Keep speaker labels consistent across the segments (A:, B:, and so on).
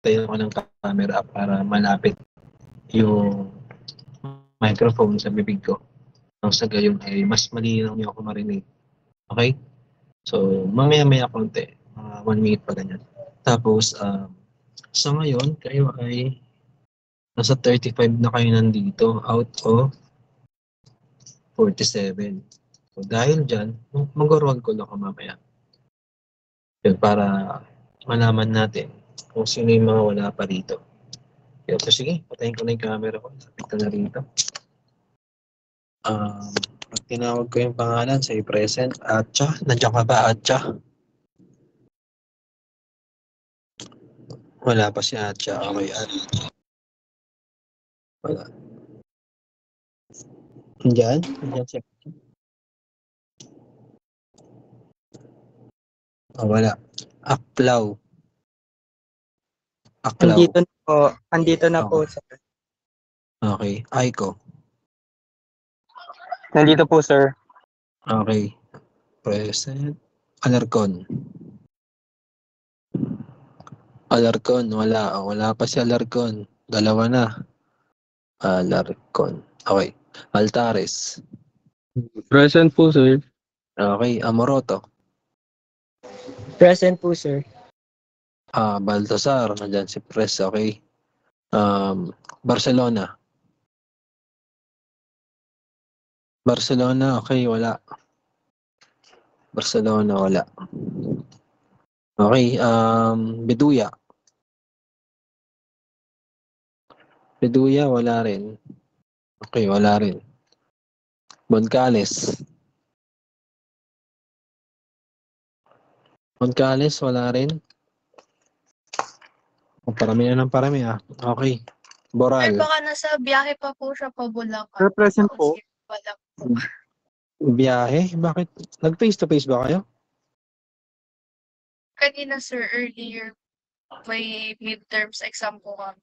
A: tayo ko ng camera para malapit yung microphone sa bibig ko. Nang sa gayon ay mas malinaw niyo ako marinig. Okay? So, mamaya-maya konti. 1 minute pa ganyan. Tapos, sa ngayon, kayo ay nasa 35 na kayo nandito out of 47. So, dahil dyan, mag-roll call ako mamaya. Yun, para malaman natin kung sino yung mga wala pa rito. Yun, so sige, patayin ko na yung camera ko. Lapit ko na rito. Pag tinawag ko yung pangalan, say present, Atcha. Nandiyan ka ba, Atcha? Wala pa si Atcha. Okay, Atcha. Wala. Nandiyan? Nandiyan siya. Oh, wala. Aklaw. Aklaw.
B: Andito na po,
A: Okay.
B: sir.
A: Okay. Aiko.
B: Nandito po, sir.
A: Okay. Present. Alarcon. Alarcon. Wala. Wala pa si Alarcon. Dalawa na. Alarcon. Okay. Altares.
C: Present po, sir.
A: Okay. Amoroto.
B: Present po, sir.
A: Baltasar. Nandyan si Pres. Okay. Barcelona. Barcelona. Okay. Wala. Barcelona. Wala. Okay. Beduya. Beduya. Wala rin. Okay. Wala rin. Moncales. Moncales. Wala rin. Parami na ng parami Okay.
D: Ay,
A: Boral.
D: baka nasa biyahe pa po siya pa Bulacan.
B: Sir, present po.
D: Wala po.
A: Biyahe? Bakit? Nag-face to face ba kayo?
D: Kanina, sir, earlier, may midterms exam po kami.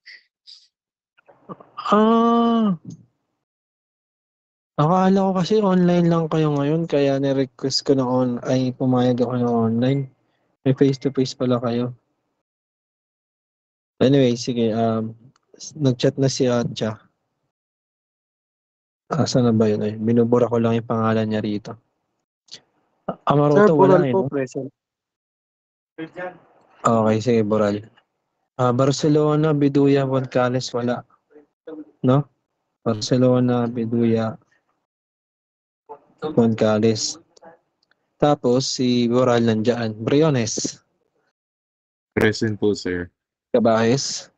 A: Akala ko kasi online lang kayo ngayon kaya ni-request ko na pumayag ako ng online. May face to face pala kayo. Anyway, sige. Nag-chat na si Atcha. Saan na ba yun? Binubura ko lang yung pangalan niya rito. Amaroto, wala
B: po,
A: no?
B: present.
A: Okay, sige, Boral. Barcelona, Beduya, Moncales, wala. No? Barcelona, Beduya, Moncales. Tapos, si Boral nandyan. Briones.
C: Present po, sir.
A: Cabajes.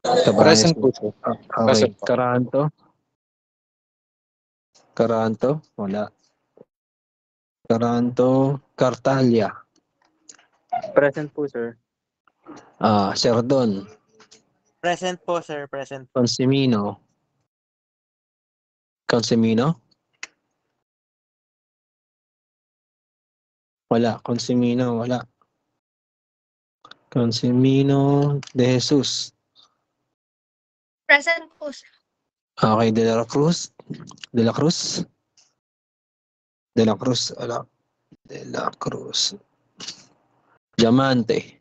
B: Present po, sir.
A: Okay.
B: Present po.
A: Caranto. Wala. Caranto. Cartalia.
B: Present po, sir.
A: Serdon.
B: Present po, sir. Present.
A: Consimino. Wala. Consimino. Wala. Consimino de Jesus.
D: Present po, sir.
A: Okay. De la Cruz. Wala. De la Cruz. Diamante.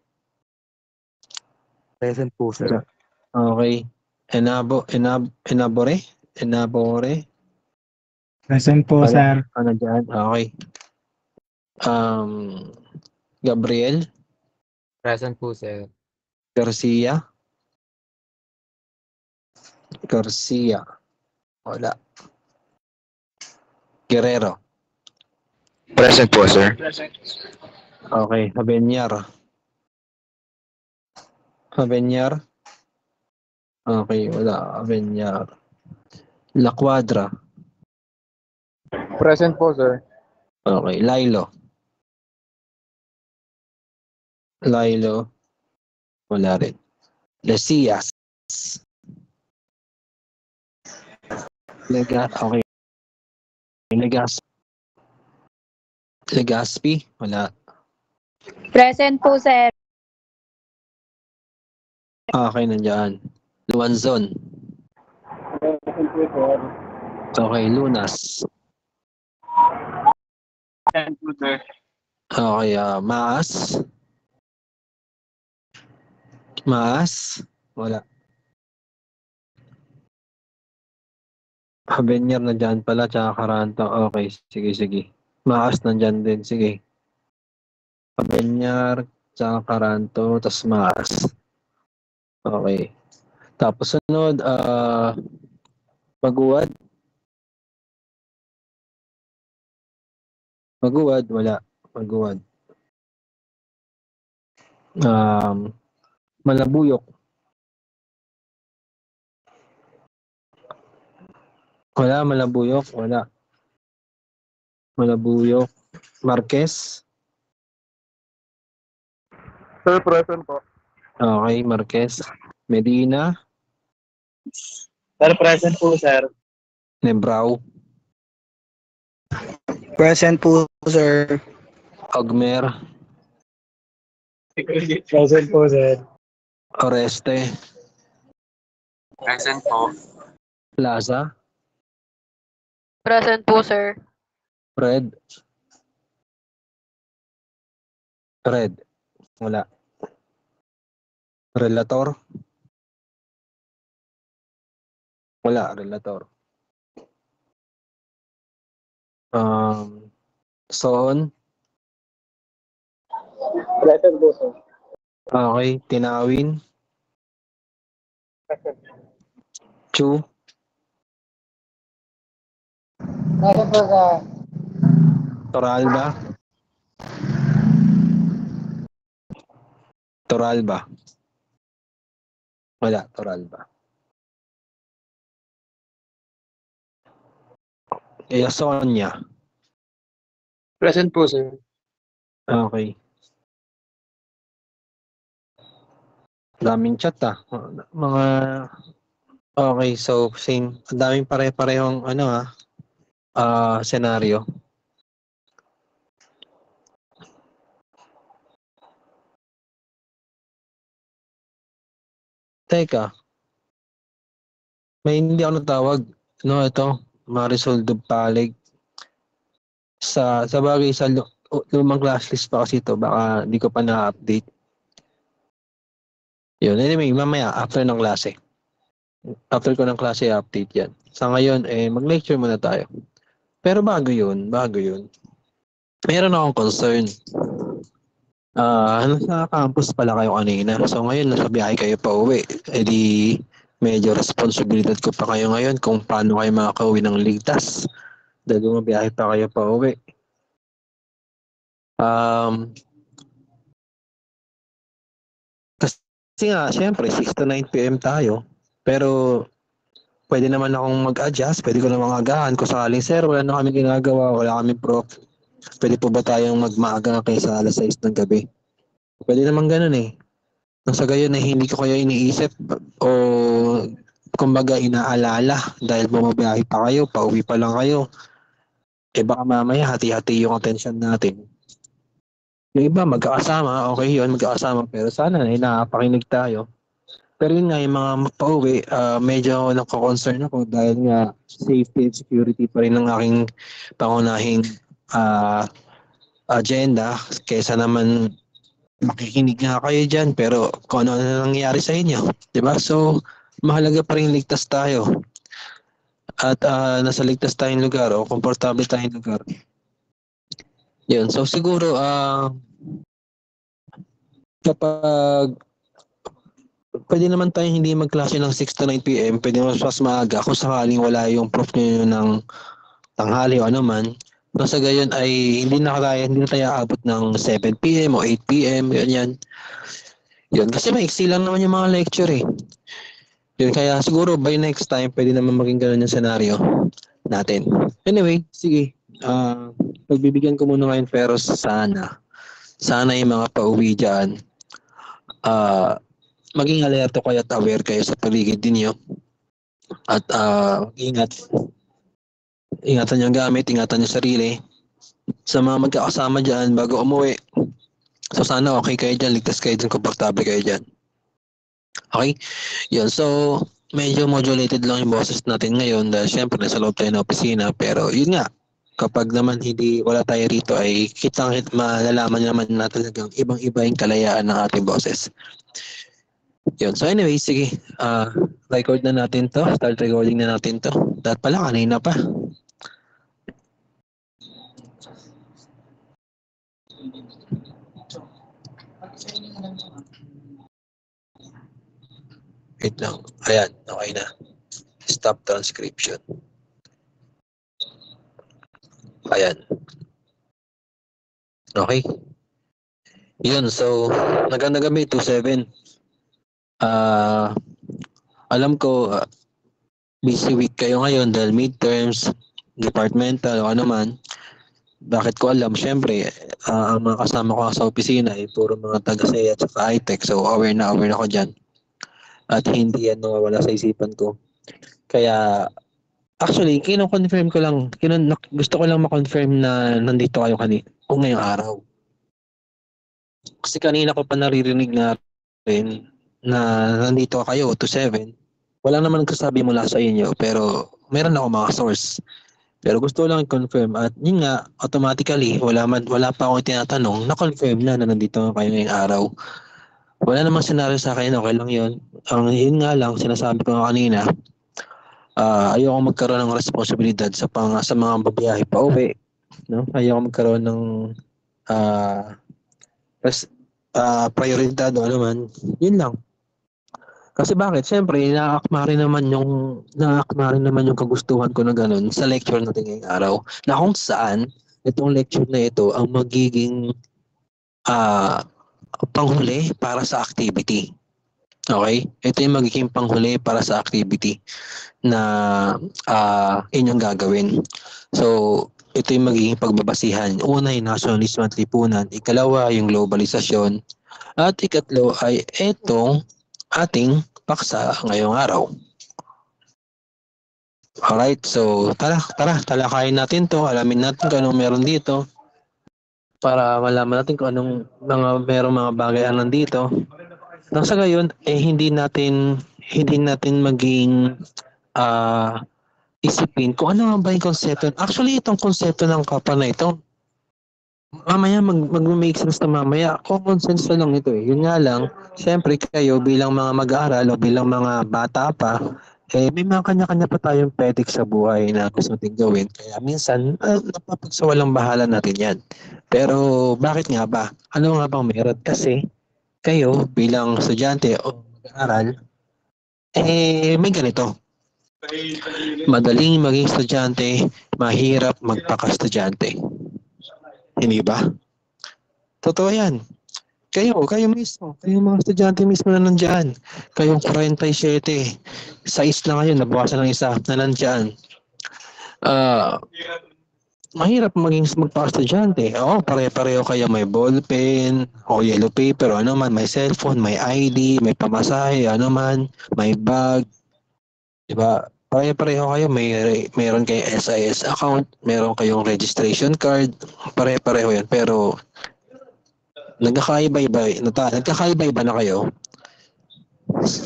B: Present po, sir.
A: Okay. Enabore.
B: Present po,
A: Wala.
B: sir.
A: Ano dyan? Okay. Gabriel.
B: Present po, sir.
A: Garcia. Wala. Guerrero.
B: Present po, sir.
A: Okay. Habenyar. Okay. Wala. Habenyar. La Cuadra.
B: Present po, sir.
A: Okay. Lailo. Wala rin. Lesias. Okay. Legaspi. Wala.
E: Present po, sir.
A: Okay, nandyan. Luanzon. Okay, Lunas.
B: Present po, sir.
A: Okay, Maas. Maas? Wala. Habenyar na dyan pala, tsaka Karanto. Okay, sige, sige. Maas na dyan din, sige. Habenyar, tsaka Karanto, tas Maas. Okay. Tapos sunod, Maguwad. Maguwad, wala. Maguwad. Malabuyok. Wala, Malabuyok, wala. Malabuyok. Marquez.
B: Sir, present po.
A: Okay, Marquez. Medina.
B: Sir, present po, sir.
A: Nebrao.
B: Present po, sir.
A: Agmer.
B: Present po, sir.
A: Oreste.
B: Present po.
A: Plaza.
E: Present po, sir.
A: Red. Red. Wala. Relator. Wala, Relator. Son.
B: Present po, sir.
A: Okay, Tinawin. Chu.
B: Present po, sir.
A: Toralba. Toralba. Wala, Toralba. Sonia.
B: Present po, sir.
A: Okay. Daming chat Mga okay, so same. Ang daming pare-parehong senaryo. Teka. May hindi ako natawag. Ito, Marisol Dubpalig. Sa bagay sa lumang class list pa kasi ito, baka hindi ko pa na-update. Yun, anyway, mamaya, after ng klase. After ko ng klase, update yan. Sa ngayon, mag-lecture muna tayo. Pero bago yun. Meron akong concern. Nasa campus pala kayo kanina. So ngayon, nasa biyahe kayo pa uwi. Di medyo responsibilidad ko pa kayo ngayon kung paano kayo makakauwi ng ligtas. Dahil bumabiyahe pa kayo pa uwi. Kasi nga, syempre, 6 to 9 p.m. tayo. Pero, pwede naman akong mag-adjust. Pwede ko namang agahan. Kung sakaling, sir, wala na kami ginagawa. Wala kami prof. Pwede po ba tayong magmaaga kaysa alas 6 ng gabi? Pwede naman ganun eh. Nang sa gayon na hindi ko kayo iniisip o kumbaga inaalala dahil bumabiyahe pa kayo, pauwi pa lang kayo. Baka mamaya hati-hati yung attention natin. Yung iba magkakasama, okay yun, magkakasama. Pero sana napakinig tayo. Pero yun nga, yung mga pauwi, medyo nako-concern ako dahil nga safety and security pa rin ang aking pangunahing agenda. Kesa naman makikinig nga kayo dyan pero kung ano na nangyayari sa inyo. Diba? So, mahalaga pa rin ligtas tayo. At nasa ligtas tayong lugar o komportable tayong lugar. Yun. So, siguro, kapag pwede naman tayo hindi magklase ng 6 to 9 p.m. Pwede naman mas maaga kung sakaling wala yung prof nyo ng tanghali o ano man. Nasa gayon ay hindi na tayo aabot ng 7 p.m. o 8 p.m. Yan. Yun. Kasi maiksi lang naman yung mga lecture eh. Yun. Kaya siguro by next time pwede naman maging ganun yung scenario natin. Anyway, sige. Pagbibigyan ko muna ngayon pero sana yung mga pauwi dyan maging alerto kayo at aware kayo sa paligid ninyo. At ingatan yung gamit, ingatan yung sarili. Sa mga magkakasama dyan bago umuwi. So sana okay kayo dyan, ligtas kayo dyan, komportable kayo dyan. Okay? Yun, so medyo modulated lang yung boses natin ngayon dahil syempre nasa loob tayo ng opisina. Pero yun nga, kapag naman wala tayo rito ay malalaman naman natin talagang ibang-iba yung kalayaan ng ating boses. Yun. So anyway, sige. Record na natin to. Start recording na natin to. Dapat pala kanina pa. Wait lang. Ayan. Okay na. Stop transcription. Ayan. Okay. Yun. So, naganda kami 2-7. Alam ko, busy week kayo ngayon dahil midterms, departmental, o ano man. Bakit ko alam? Siyempre, ang mga kasama ko sa opisina ay puro mga taga-SEA at saka high-tech. So, aware na ako dyan. At hindi yan nawawala sa isipan ko. Kaya, actually, kino-confirm ko lang, gusto ko lang ma-confirm na nandito kayo kung ngayong araw. Kasi kanina ko pa naririnig na rin na nandito kayo 2-7. Wala naman nagsasabi mula sa inyo, pero meron ako mga source. Pero gusto ko lang i-confirm at yun nga, automatically, wala pa akong tinatanong, na-confirm na nandito kayo ngayong araw. Wala namang senaryo sa akin, okay lang yun. Yun nga lang, sinasabi ko nga kanina, ayoko magkaroon ng responsibilidad sa mga babiyahe pa uwi. No? Ayoko magkaroon ng prioridad o ano man. Yun lang. Kasi bakit? Siyempre, naakma rin naman yung kagustuhan ko na ganun sa lecture natin ngayong araw. Na kung saan, itong lecture na ito ang magiging panghuli para sa activity. Okay? Ito yung magiging panghuli para sa activity na inyong gagawin. So, ito yung magiging pagbabasihan. Una, yung nationalismo at lipunan. Ikalawa, yung globalisasyon. At ikatlo ay itong ating paksa ngayong araw. Alright, so tara, talakayin natin to. Alamin natin kung anong meron dito. Para malaman natin kung anong merong mga bagay nandito. Nang sa gayon, hindi natin maging isipin kung ano nga ba yung konsepto. Actually, itong konsepto ng kapa na ito, mamaya mag-make sense na mamaya. Common sense na lang ito eh. Yun nga lang, siyempre kayo bilang mga mag-aaral o bilang mga bata pa, may mga kanya-kanya pa tayong petik sa buhay na gusto natin gawin. Kaya minsan, napapagsawalang bahala natin yan. Pero bakit nga ba? Ano nga bang meron? Kasi kayo bilang estudyante o mag-aaral, may ganito. Madaling maging estudyante, mahirap magpaka-estudyante. Hindi ba? Totoo yan. Kayo mismo, kayong mga estudyante mismo na nandyan. Kayong 47, 6 na ngayon, nabawasan ng isa na nandyan. Mahirap magpa-estudyante. Oo, pare-pareho kayo may ballpen, o yellow paper, o ano man, may cellphone, may ID, may pamasahe, ano man, may bag. Diba? Pare-pareho kayo, mayroon kayong SIS account, meron kayong registration card, pare-pareho yan. Pero, nagkakaiba-iba na kayo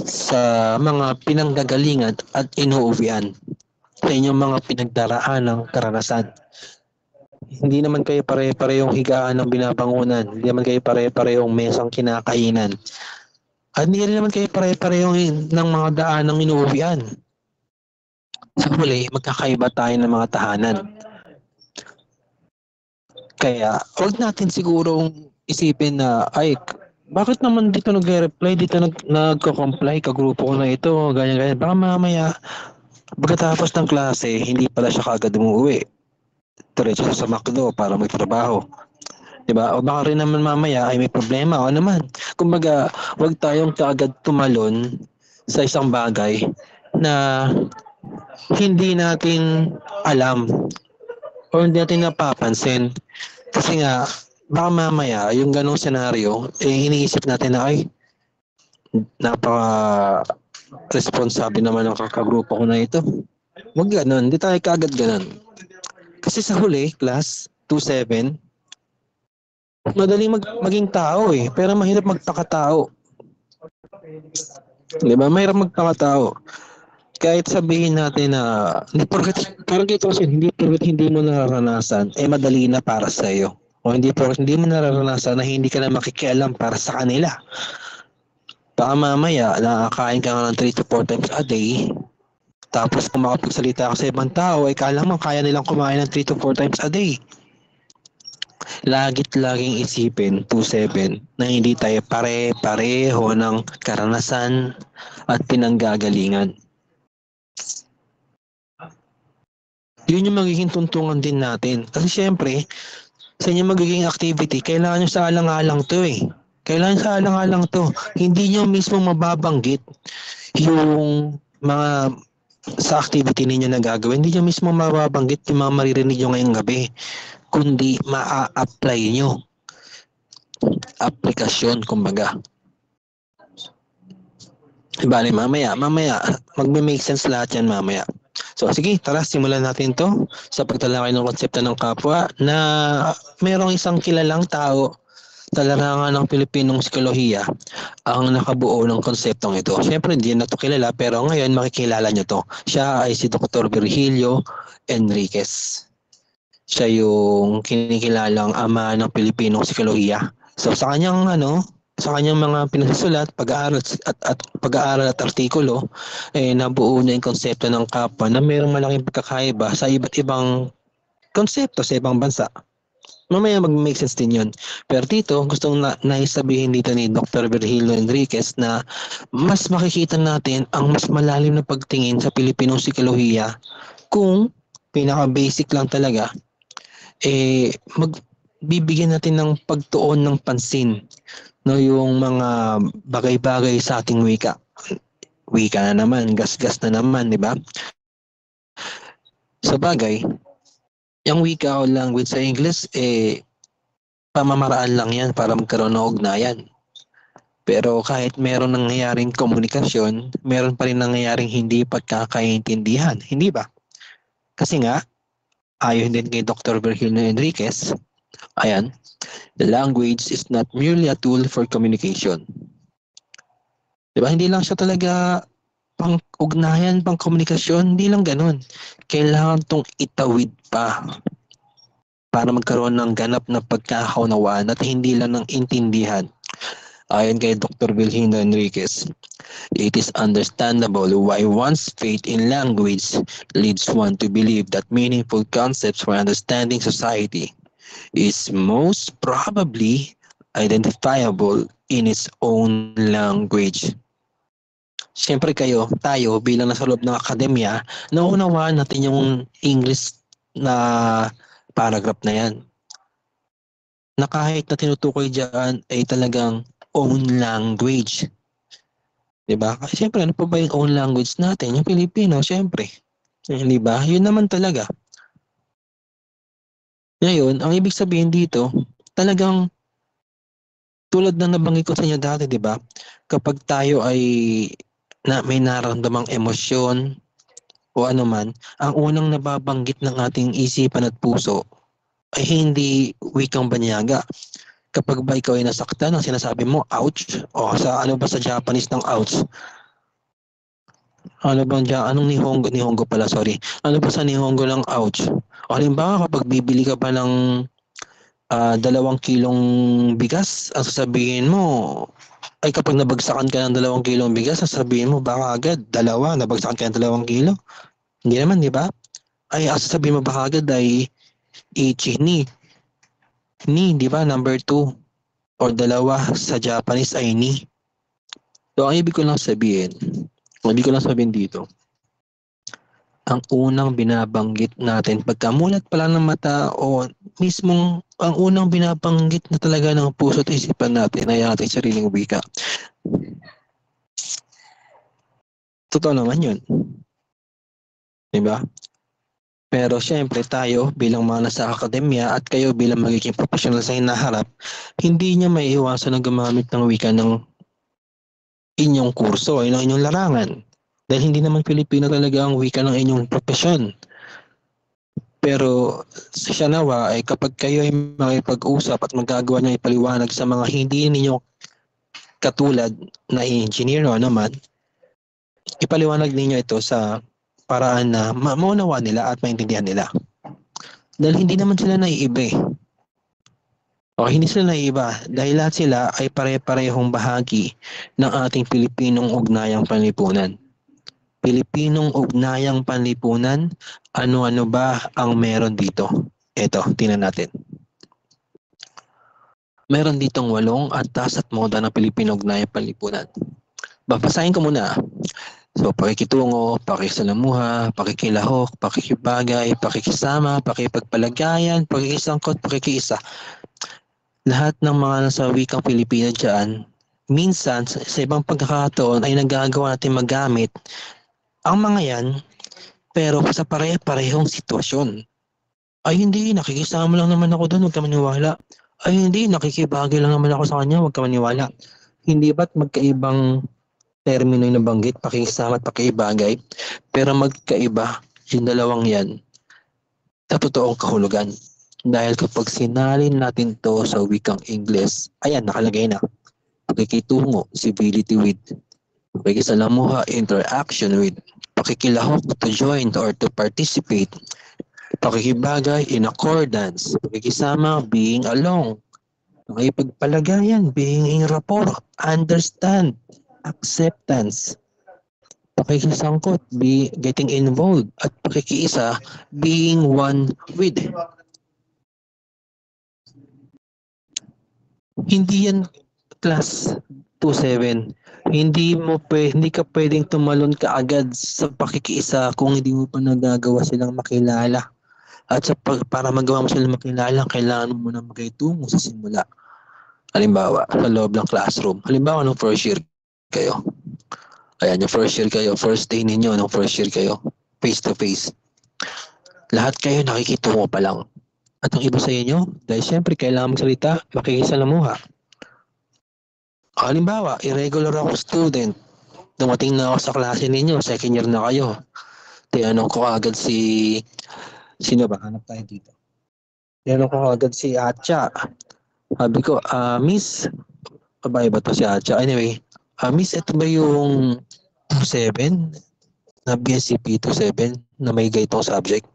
A: sa mga pinanggagalingan at inuuwian sa inyong mga pinagdaraan ng karanasan. Hindi naman kayo pare-parehong higaan ng binabangunan. Hindi naman kayo pare-parehong mesang kinakainan. At hindi rin naman kayo pare-parehong ng mga daan ng inuuwian. Sa huli, magkakaiba tayo ng mga tahanan. Kaya, huwag natin sigurong isipin na, ay, bakit naman dito nag-reply, dito nagko-comply, kagrupo ko na ito, ganyan. Baka mamaya, pagkatapos ng klase, hindi pala siya kaagad umuwi. Diretso sa McDo para magtrabaho. Diba? O baka rin naman mamaya ay may problema o naman. Kumbaga, huwag tayong kaagad tumalon sa isang bagay na hindi natin alam o hindi natin napapansin. Kasi nga, baka mamaya, yung ganong senaryo, iniisip natin na ay, napaka-responsable naman ng kakagrupo ko na ito. Huwag ganon, hindi tayo kaagad ganon. Kasi sa huli, class 2-7, madaling maging tao eh, pero mahirap magpakatao. Diba? Mahirap magpakatao. Kahit sabihin natin na parang dito kasi hindi mo nararanasan, madali na para sa iyo. O hindi mo nararanasan na hindi ka na makikialam para sa kanila.
F: Baka mamaya, nakakain ka nga ng 3 to 4 times a day, tapos kung makapagsalita ka sa ibang tao, ay kala mo kaya nilang kumain ng 3 to 4 times a day. Laging isipin, 2-7, na hindi tayo pare-pareho ng karanasan at pinanggagalingan. Yun yung magiging tuntungan din natin. Kasi syempre, sa inyong magiging activity, kailangan nyo sa alang-alang to eh. Kailangan sa alang-alang to. Hindi nyo mismo mababanggit yung mga sa activity ninyo na gagawin. Hindi nyo mismo mababanggit yung mga maririnig nyo ngayong gabi. Kundi maa-apply nyo. Aplikasyon, kumbaga. Bale, mamaya, magme-make sense lahat yan mamaya. So, sige, tara, simulan natin to sa pagtalakay ng konsepto ng kapwa na merong isang kilalang tao sa larangan ng Pilipinong psikolohiya ang nakabuo ng konseptong ito. Siyempre, hindi na to kilala, pero ngayon makikilala nyo to. Siya ay si Dr. Virgilio Enriquez. Siya yung kinikilalang ama ng Pilipinong psikolohiya. So, sa kanyang mga pinasusulat, pag-aaral at artikulo, nabuo niya yung konsepto ng kapwa na mayroong malaking pagkakaiba sa iba't ibang konsepto sa ibang bansa. Mamaya mag-make sense din yun. Pero dito, gustong naisabihin dito ni Dr. Virgilio Enriquez na mas makikita natin ang mas malalim na pagtingin sa Pilipinong psikolohiya kung pinaka-basic lang talaga, magbibigyan natin ng pagtuon ng pansin, no, yung mga bagay-bagay sa ating wika. Wika na naman, gas-gas na naman, di ba? Sa bagay, yung wika o language sa English, pamamaraan lang yan para magkaroon ng ugnayan. Pero kahit meron nangyayaring komunikasyon, meron pa rin nangyayaring hindi pagkakaintindihan. Hindi ba? Kasi nga, ayon din kay Dr. Virgilio Enriquez, ayan, the language is not merely a tool for communication. Diba? Hindi lang siya talaga pang ugnayan, pang komunikasyon, hindi lang ganun. Kailangan tong itawid pa para magkaroon ng ganap na pagkakaunawaan at hindi lang ng intindihan. Ayon kay Dr. Virgilio Enriquez, it is understandable why one's faith in language leads one to believe that meaningful concepts for understanding society is most probably identifiable in its own language. Siyempre tayo bilang nasa loob ng akademya, naunawaan natin yung English na paragraph na yan. Na kahit na tinutukoy dyan ay talagang own language. Diba? Kasi siyempre, ano pa ba yung own language natin? Yung Filipino, siyempre. Diba? Yun naman talaga. Ngayon, ang ibig sabihin dito, talagang tulad ng nabanggit ko sa inyo dati, di ba? Kapag tayo ay may nararamdamang emosyon o anuman, ang unang nababanggit ng ating isipan at puso ay hindi wikang banyaga. Kapag ba ikaw ay nasaktan, ang sinasabi mo, ouch? O ano ba sa Japanese ng ouch? Anong Nihongo pala, sorry. Ano ba sa Nihongo ng ouch? O halimbawa, kapag bibili ka pa ng 2 kilong bigas, ang sasabihin mo, ay kapag nabagsakan ka ng 2 kilong bigas, sasabihin mo, baka agad, nabagsakan ka ng 2 kilo. Hindi naman, di ba? Ay, ang sasabihin mo baka agad ay ichi ni. Ni, di ba? Number 2. Or 2 sa Japanese ay ni. So, ang ibig ko lang sabihin dito, ang unang binabanggit natin pagkamulat pala ng mata o mismong ang unang binabanggit na talaga ng puso at isipan natin ay ating sariling wika. Totoo naman yun. Diba? Pero syempre tayo bilang mga nasa akademya at kayo bilang magiging professional sa hinaharap, hindi niya may iwasan na gumamit ng wika ng inyong kurso, ng inyong larangan. Dahil hindi naman Pilipino talaga ang wika ng inyong profesyon. Pero siya nawa ay kapag kayo ay makipag-usap at magagawa niya ipaliwanag sa mga hindi ninyo katulad na engineer o naman, ipaliwanag ninyo ito sa paraan na maunawa nila at maintindihan nila. Dahil hindi naman sila naiiba eh. O hindi sila naiiba dahil lahat sila ay pare-parehong bahagi ng ating Pilipinong ugnayang panlipunan. Pilipinong ugnayang panlipunan, ano-ano ba ang meron dito? Ito, tingnan natin. Meron ditong 8 antas at moda ng Pilipinong ugnayang panlipunan. Babasahin ko muna. So, pakikitungo, pakisalamuha, pakikilahok, pakikibagay, pakikisama, pakipagpalagayan, pakikisangkot, pakikiisa. Lahat ng mga nasa wikang Pilipino dyan, minsan sa ibang pagkakataon ay nagagawa natin magamit ang mga yan, pero sa pare-parehong sitwasyon. Ay hindi, nakikisama lang naman ako doon, huwag ka maniwala. Ay hindi, nakikibagay lang naman ako sa kanya, huwag ka maniwala. Hindi ba't magkaibang termino yung nabanggit, pakikisama at pakibagay, pero magkaiba yung dalawang yan sa totoong kahulugan. Dahil kapag sinalin natin to sa wikang Ingles, ayan, nakalagay na. Pakikitungo, civility with. Pakikisalamuha, interaction with. Pakikilahok, to join or to participate. Pakikibagay, in accordance. Pakikisama, being along. Pakipagpalagayan, being in rapport. Understand, acceptance. Pakikisangkot, getting involved. At pakikiisa, being one with. Hindi yan class 2-7. Hindi ka pwedeng tumalon kaagad sa pakikiisa kung hindi mo pa nagagawa silang makilala. At para magawa mo silang makilala, kailangan mo na magkaitungo sa simula. Halimbawa, sa loob ng classroom. Halimbawa, nung first year kayo. Ayan, yung first year kayo, first day ninyo, nung first year kayo, face to face. Lahat kayo nakikitungo pa lang. At ang iba sa inyo, dahil siyempre kailangan magsalita, makikisalamuha. Halimbawa, irregular ako student. Dumating na ako sa klase ninyo, second year na kayo. Tinanong ko agad sino ba? Hanap tayo dito. Tinanong ko agad si Atcha. Sabi ko, Miss, babae ba to si Atcha? Anyway, Miss, ito ba yung 27? Na BSCP 27 na may gaytong subject?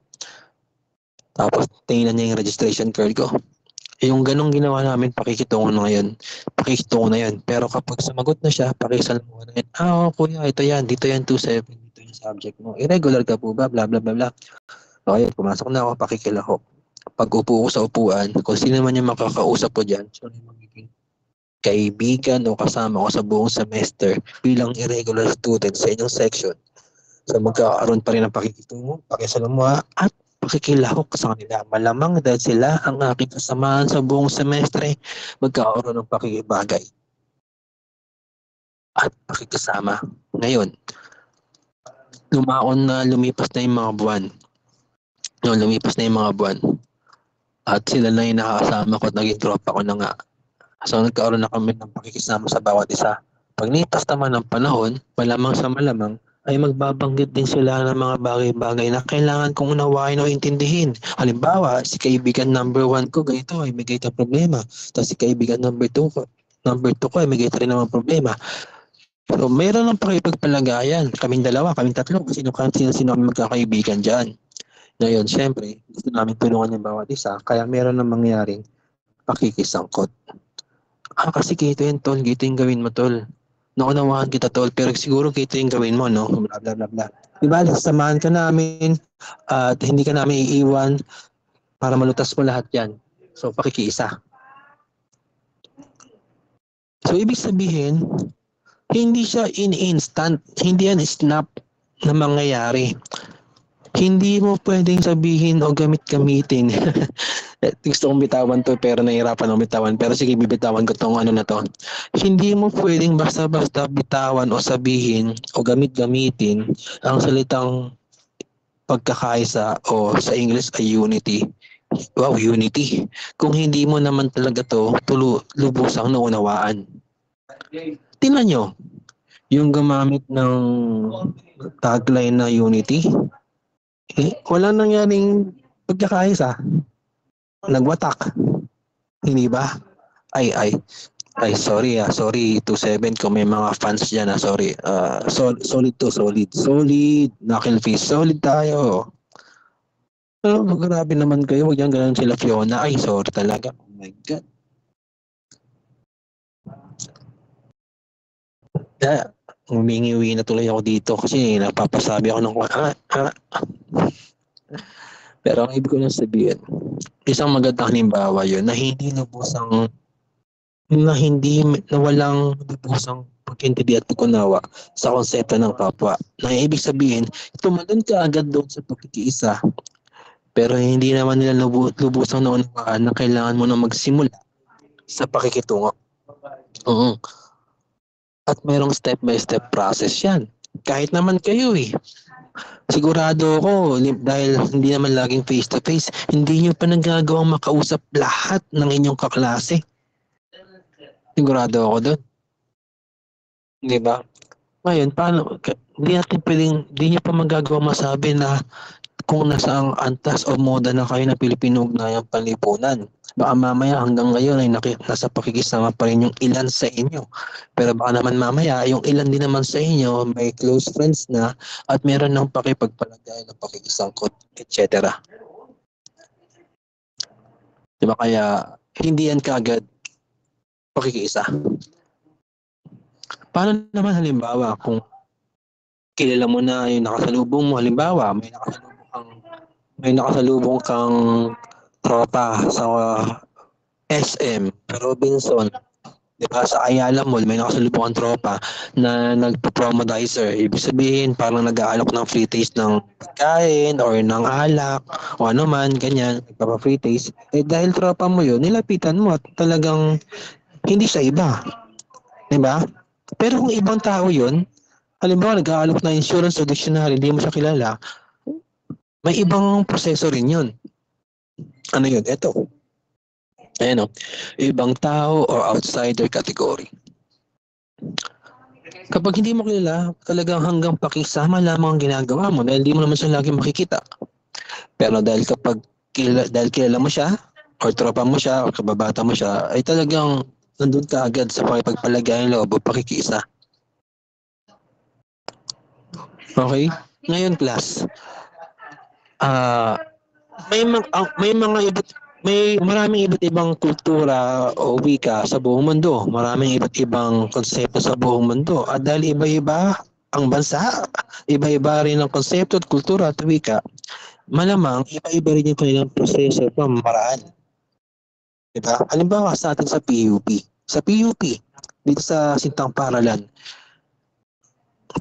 F: Tapos tingnan niya yung registration card ko. Yung ganong ginawa namin, pakikitungo na ngayon. Pakikitungo na yan. Pero kapag sumagot na siya, pakisalamuha na yan. Kuya, ito yan. Dito yan, 27. Dito yung subject mo. Irregular ka po ba? Bla, bla, bla, bla. Okay, pumasok na ako, pakikilahok. Pag upo ko sa upuan, kung sino man yung makakausap ko dyan, so yung magiging kaibigan o kasama ko sa buong semester bilang irregular student sa inyong section. So magkakaroon pa rin ng pakikitungo, pakisalamuha, at pakikilahok sa kanila. Malamang dahil sila ang aking kasamahan sa buong semestre, magkakaroon ng pakikibagay at pakikasama. Ngayon, lumipas na yung mga buwan. Lumipas na yung mga buwan. At sila na yung nakakasama ko at naging tropa ko na nga. So nagkaroon na kami ng pakikisama sa bawat isa. Pag nipas naman ng panahon, malamang sa malamang, ay magbabanggit din sila ng mga bagay-bagay na kailangan kong unawain o intindihin. Halimbawa, si kaibigan number 1 ko, ganito ay may ganito problema. Tapos si kaibigan number 2 ko ay may ganito rin naman problema. So, meron ng pakipagpalagayan. Kaming dalawa, kaming tatlo, sino kami magkakaibigan dyan. Ngayon, syempre, gusto namin tulungan yung bawat isa, kaya meron ng mangyaring pakikisangkot. Kasi kito yun, tol, kito yung gawin mo, tol. Naunawahan kita, tol, pero siguro kito yung gawin mo, no? Bla, bla, bla, bla. Diba, samahan ka namin at hindi ka namin iiwan para malutas mo lahat yan. So, pakikiisa. So, ibig sabihin, hindi siya in-instant, hindi yan snap na mangyayari. Hindi mo pwedeng sabihin o gamitin. Gusto kong bitawan to pero nahihirapan akong bitawan. Pero sige, bibitawan ko tong ano na to. Hindi mo pwedeng basta-basta bitawan o sabihin o gamitin ang salitang pagkakaisa o sa English ay unity. Wow, unity. Kung hindi mo naman talaga to lubusang naunawaan. Tingnan nyo, yung gumamit ng tagline na unity, wala nangyaring pagkakaisa. Nagwatak. Hindi ba? Ay, sorry 27 kung may mga fans dyan sorry. Solid to, solid. Solid, knuckle fist, solid tayo. Grabe naman kayo, wag yan ganun sila Fiona. Ay, sorry talaga. Oh my God. Humingi-uwi na tuloy ako dito kasi napapasabi ako ng Pero ang ibig ko lang sabihin, isang magandang halimbawa yun na walang lubusang pag-intindi at pag-unawa sa konsepto ng kapwa. Na ibig sabihin, tumalon ka agad doon sa pagkikiisa, pero hindi naman nila lubusang naunawaan na kailangan mo na magsimula sa pakikitungo. Oo. At mayroong step-by-step process yan. Kahit naman kayo sigurado ako, dahil hindi naman laging face-to-face, hindi nyo pa nagagawang makausap lahat ng inyong kaklase. Sigurado ako doon. Di ba? Ngayon, hindi nyo pa magagawang masabi na kung nasa ang antas o moda na kayo na Pilipino ugnayang panlipunan. Baka mamaya hanggang ngayon ay nasa pakikisama pa rin yung ilan sa inyo. Pero baka naman mamaya, yung ilan din naman sa inyo may close friends na at meron ng pakipagpalagay ng pakikisangkot, etc. Diba kaya hindi yan kaagad pakikiisa. Paano naman halimbawa kung kilala mo na yung nakasalubong mo, halimbawa may nakasalubong kang tropa sa SM, Robinson, di ba? Sa Ayala Mall, may nakasalubong kang tropa na nagpo-promodizer. Ibig sabihin, parang nag-aalok ng free taste ng pagkain or ng alak o ano man, ganyan, nagpapa-free taste. Dahil tropa mo yun, nilapitan mo at talagang hindi siya iba. Di ba? Pero kung ibang tao yun, halimbawa nag-aalok na insurance o dictionary, hindi mo siya kilala, may ibang proseso rin yun. Ano yun? Eto. Ayan o. Ibang tao or outsider category. Kapag hindi mo kilala, talagang hanggang pakisama lamang ang ginagawa mo dahil hindi mo naman siya lagi makikita. Pero dahil kilala mo siya, or tropa mo siya, or kababata mo siya, ay talagang nandun ka agad sa pakipagpalagay ng loob o pakikiisa. Okay? Ngayon, class. Maraming iba't ibang kultura o wika sa buong mundo. Maraming iba't ibang konsepto sa buong mundo. At dahil iba-iba ang bansa, iba-iba rin ang konsepto at kultura at wika, malamang iba-iba rin yung kanilang proseso at pamamaraan. Diba? Halimbawa sa atin sa PUP. Sa PUP, dito sa Sintang Paralan,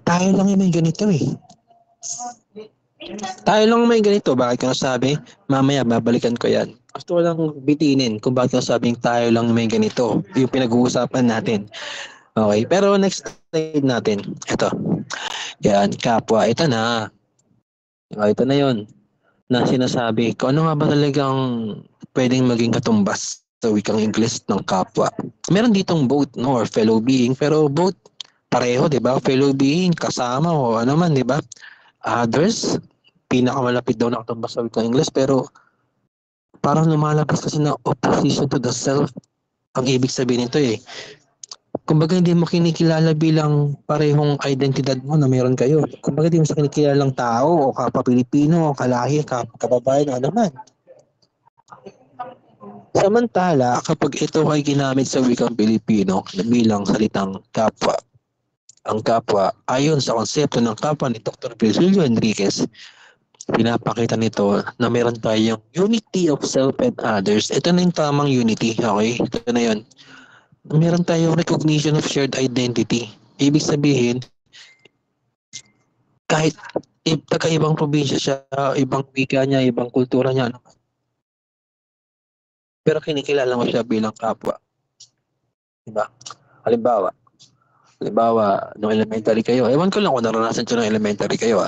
F: tayo lang yung may ganito Tayo lang may ganito. Bakit ko nasabi? Mamaya babalikan ko yan. Gusto ko lang bitinin kung bakit nasabing tayo lang may ganito. Yung pinag-uusapan natin. Okay, pero next slide natin. Ito. Yan, kapwa. Ito na. Ito na yon na sinasabi. Kung ano nga ba talagang pwedeng maging katumbas sa wikang English ng kapwa. Meron ditong both, no, or fellow being. Pero both pareho, di ba? Fellow being, kasama o ano man, di ba? Others, pinakamalapit daw na katumbas sa wikang English, pero parang lumalabas kasi na opposition to the self ang ibig sabihin nito Kumbaga hindi mo kinikilala bilang parehong identidad mo na meron kayo. Kumbaga hindi mo sa kinikilalang tao o kapwa Pilipino o kalahi, kababayan o ano man. Samantala, kapag ito ay ginamit sa wikang Pilipino bilang salitang kapwa, ang kapwa, ayon sa konsepto ng kapwa ni Dr. Virgilio Enriquez, pinapakita nito na meron tayong unity of self and others. Ito na yung tamang unity, okay? Ito na yun. Meron tayong recognition of shared identity. Ibig sabihin, kahit taga-ibang probinsya siya, ibang wika niya, ibang kultura niya, ano, pero kinikilala mo siya bilang kapwa. Diba? Halimbawa, nung elementary kayo, ewan ko lang kung naranasan siya ng elementary kayo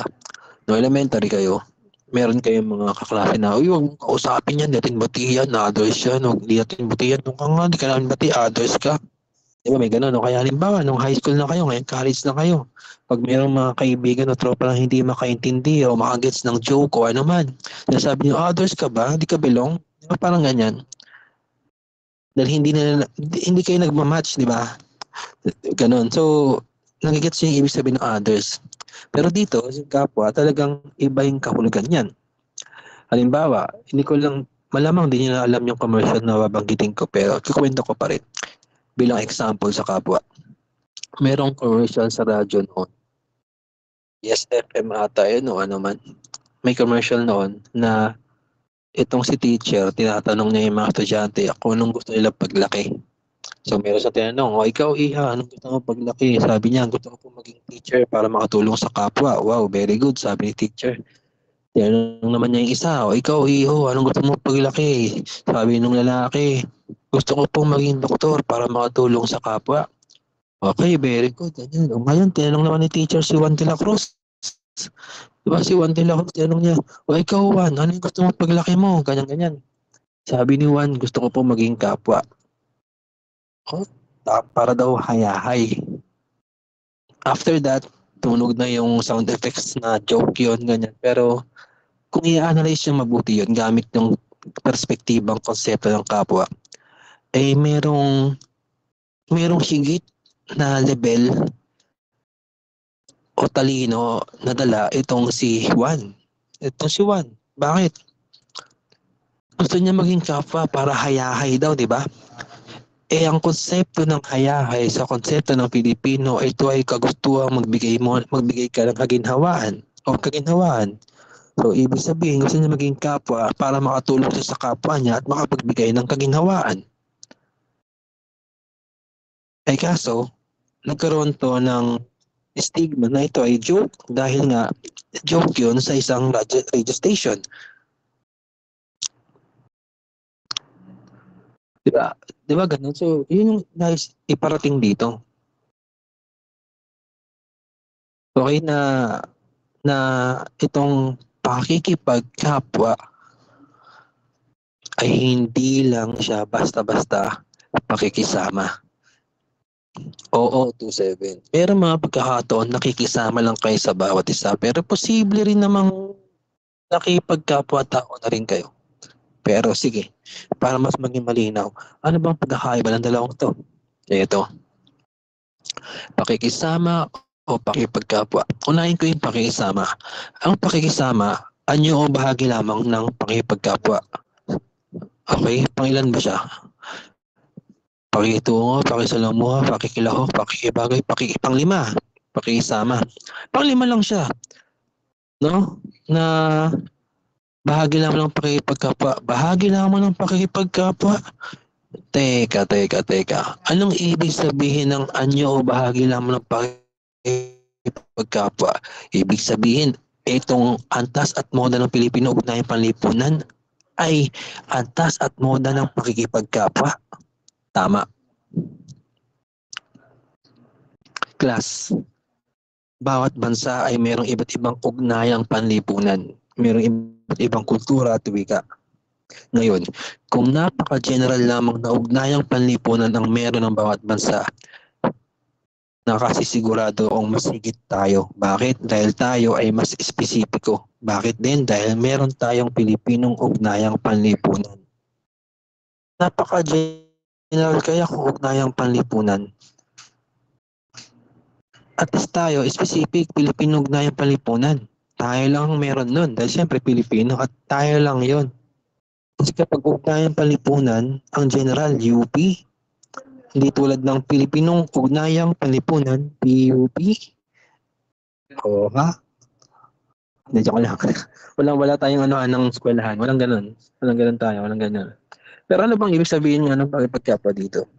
F: Nung elementary kayo, meron kayong mga kaklase na, huwag mong kausapin yan, natin batiyan, others yan, huwag di natin batiyan, nung ka nga, di ka namin bati, others ka. Diba may gano'n, no? Kaya halimbawa, nung high school na kayo, ngayon college na kayo, pag mayroong mga kaibigan o tropa lang hindi makaintindi o makagets ng joke o ano man, nasabi niyo, others ka ba? Di ka belong? Diba parang ganyan? Dahil hindi kayo nagmamatch, di ba? Ganon. So, nagigets yung ibig sabihin ng others. Pero dito, sa kapwa, talagang iba yung kahulugan yan. Halimbawa, hindi ko lang, malamang hindi nyo na alam yung commercial na babanggitin ko, pero kukwento ko pa rin bilang example sa kapwa. merong commercial sa radyo noon. Yes, FM ata yun o ano man. May commercial noon na itong si teacher, tinatanong niya yung mga estudyante kung anong gusto nila paglaki. So meron sa tinanong, o ikaw Iha, anong gusto mo paglaki? Sabi niya, gusto ko po maging teacher para makatulong sa kapwa. Wow, very good, sabi ni teacher. Tinanong naman niya yung isa, o ikaw Iho, anong gusto mo paglaki? Sabi nung lalaki, gusto ko pong maging doktor para makatulong sa kapwa. Okay, very good. Ganyan. O ngayon, tinanong naman ni teacher si Juan de la Cruz. Diba si Juan de la Cruz, tinanong niya, o ikaw Juan, ano yung gusto mo paglaki mo? Ganyan-ganyan. Sabi ni Juan, gusto ko po maging kapwa. Oh, para daw hayahay. After that, tunog na yung sound effects na joke yun, ganyan. Pero kung i-analyze yung mabuti yun, gamit yung perspektibang konsepto ng kapwa, eh merong higit na level o talino na dala itong si Juan. Itong si Juan. Bakit? Gusto niya maging kapwa para hayahay daw, di ba? Eh, ang konsepto ng hayahay sa konsepto ng Pilipino, ito ay kagustuhan magbigay ka ng kaginhawaan o kaginhawaan. So, ibig sabihin, gusto niya maging kapwa para makatulong siya sa kapwa niya at makapagbigay ng kaginhawaan. Ay kaso, nagkaroon to ng stigma na ito ay joke dahil nga joke yun sa isang radio station. Diba? Diba ganun? So, yun yung nais iparating dito. Okay na itong pakikipagkapwa ay hindi lang siya basta-basta pakikisama. Oo, 27. Pero mga pagkakataon, nakikisama lang kayo sa bawat isa. Pero posible rin namang nakipagkapwa-tao na rin kayo. Pero sige, para mas maging malinaw, ano bang pagkakaiba ng dalawang to? Ito, pakikisama o pakipagkapwa. Unahin ko yung pakikisama. Ang pakikisama, anyo o bahagi lamang ng pakipagkapwa. Okay, pangilan ba siya? Pakikitungo, pakisalamuha, pakikilahok, pakikibagay, panglima, pakikisama. Panglima lang siya. No? Na bahagi lamang ng pakikipagkapwa. Bahagi lamang ng pakikipagkapwa. Teka. Anong ibig sabihin ng anyo o bahagi lamang ng pakikipagkapwa? Ibig sabihin, itong antas at moda ng Pilipino ugnayang panlipunan ay antas at moda ng pakikipagkapwa. Tama. Class. Bawat bansa ay mayroong iba't ibang ugnayang panlipunan. Mayroong iba't ibang kultura at wika. Ngayon, kung napaka-general lamang na ugnayang panlipunan ang meron ng bawat bansa, nakasisigurado kung mas higit tayo. Bakit? Dahil tayo ay mas espesipiko. Bakit din? Dahil meron tayong Pilipinong ugnayang panlipunan. Napaka-general kaya kung ugnayang panlipunan. At least tayo, specific, Pilipino ugnayang panlipunan. Tayo lang meron nun. Dahil siyempre Pilipino at tayo lang yon. Kasi kapag ugnayang panlipunan, ang general, UP, hindi tulad ng Pilipinong ugnayang panlipunan, PUP. O ha? Hindi, joke lang. Wala tayong ng eskwelahan. Walang ganun. Walang ganun. Pero ano bang ibig sabihin ng pakipagkapwa dito?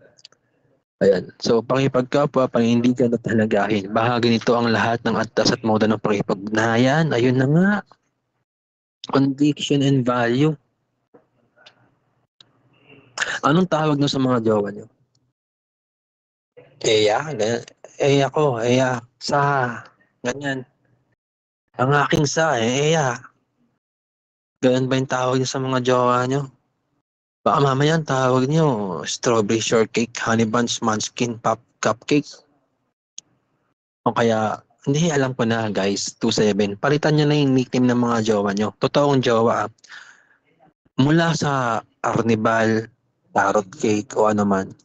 F: Ayan. So, pakipagkapwa, panindigan at halagahin. Bahagi nito ang lahat ng antas at moda ng pakipagnayan. Ayun na nga. Conviction and value. Anong tawag nyo sa mga jowa nyo? Eya, ganyan. Eya ko, eya, sa, ganyan. Ang aking sa, eya. Ganyan ba yung tawag nyo sa mga jowa nyo? Baka mamaya ang tawag nyo, strawberry shortcake, honey buns, munchkin, cupcake. O kaya, hindi, alam ko na guys, 27. Palitan nyo na yung nickname ng mga jowa nyo. Totoong jowa. Mula sa Arnibal, carrot cake, o ano man.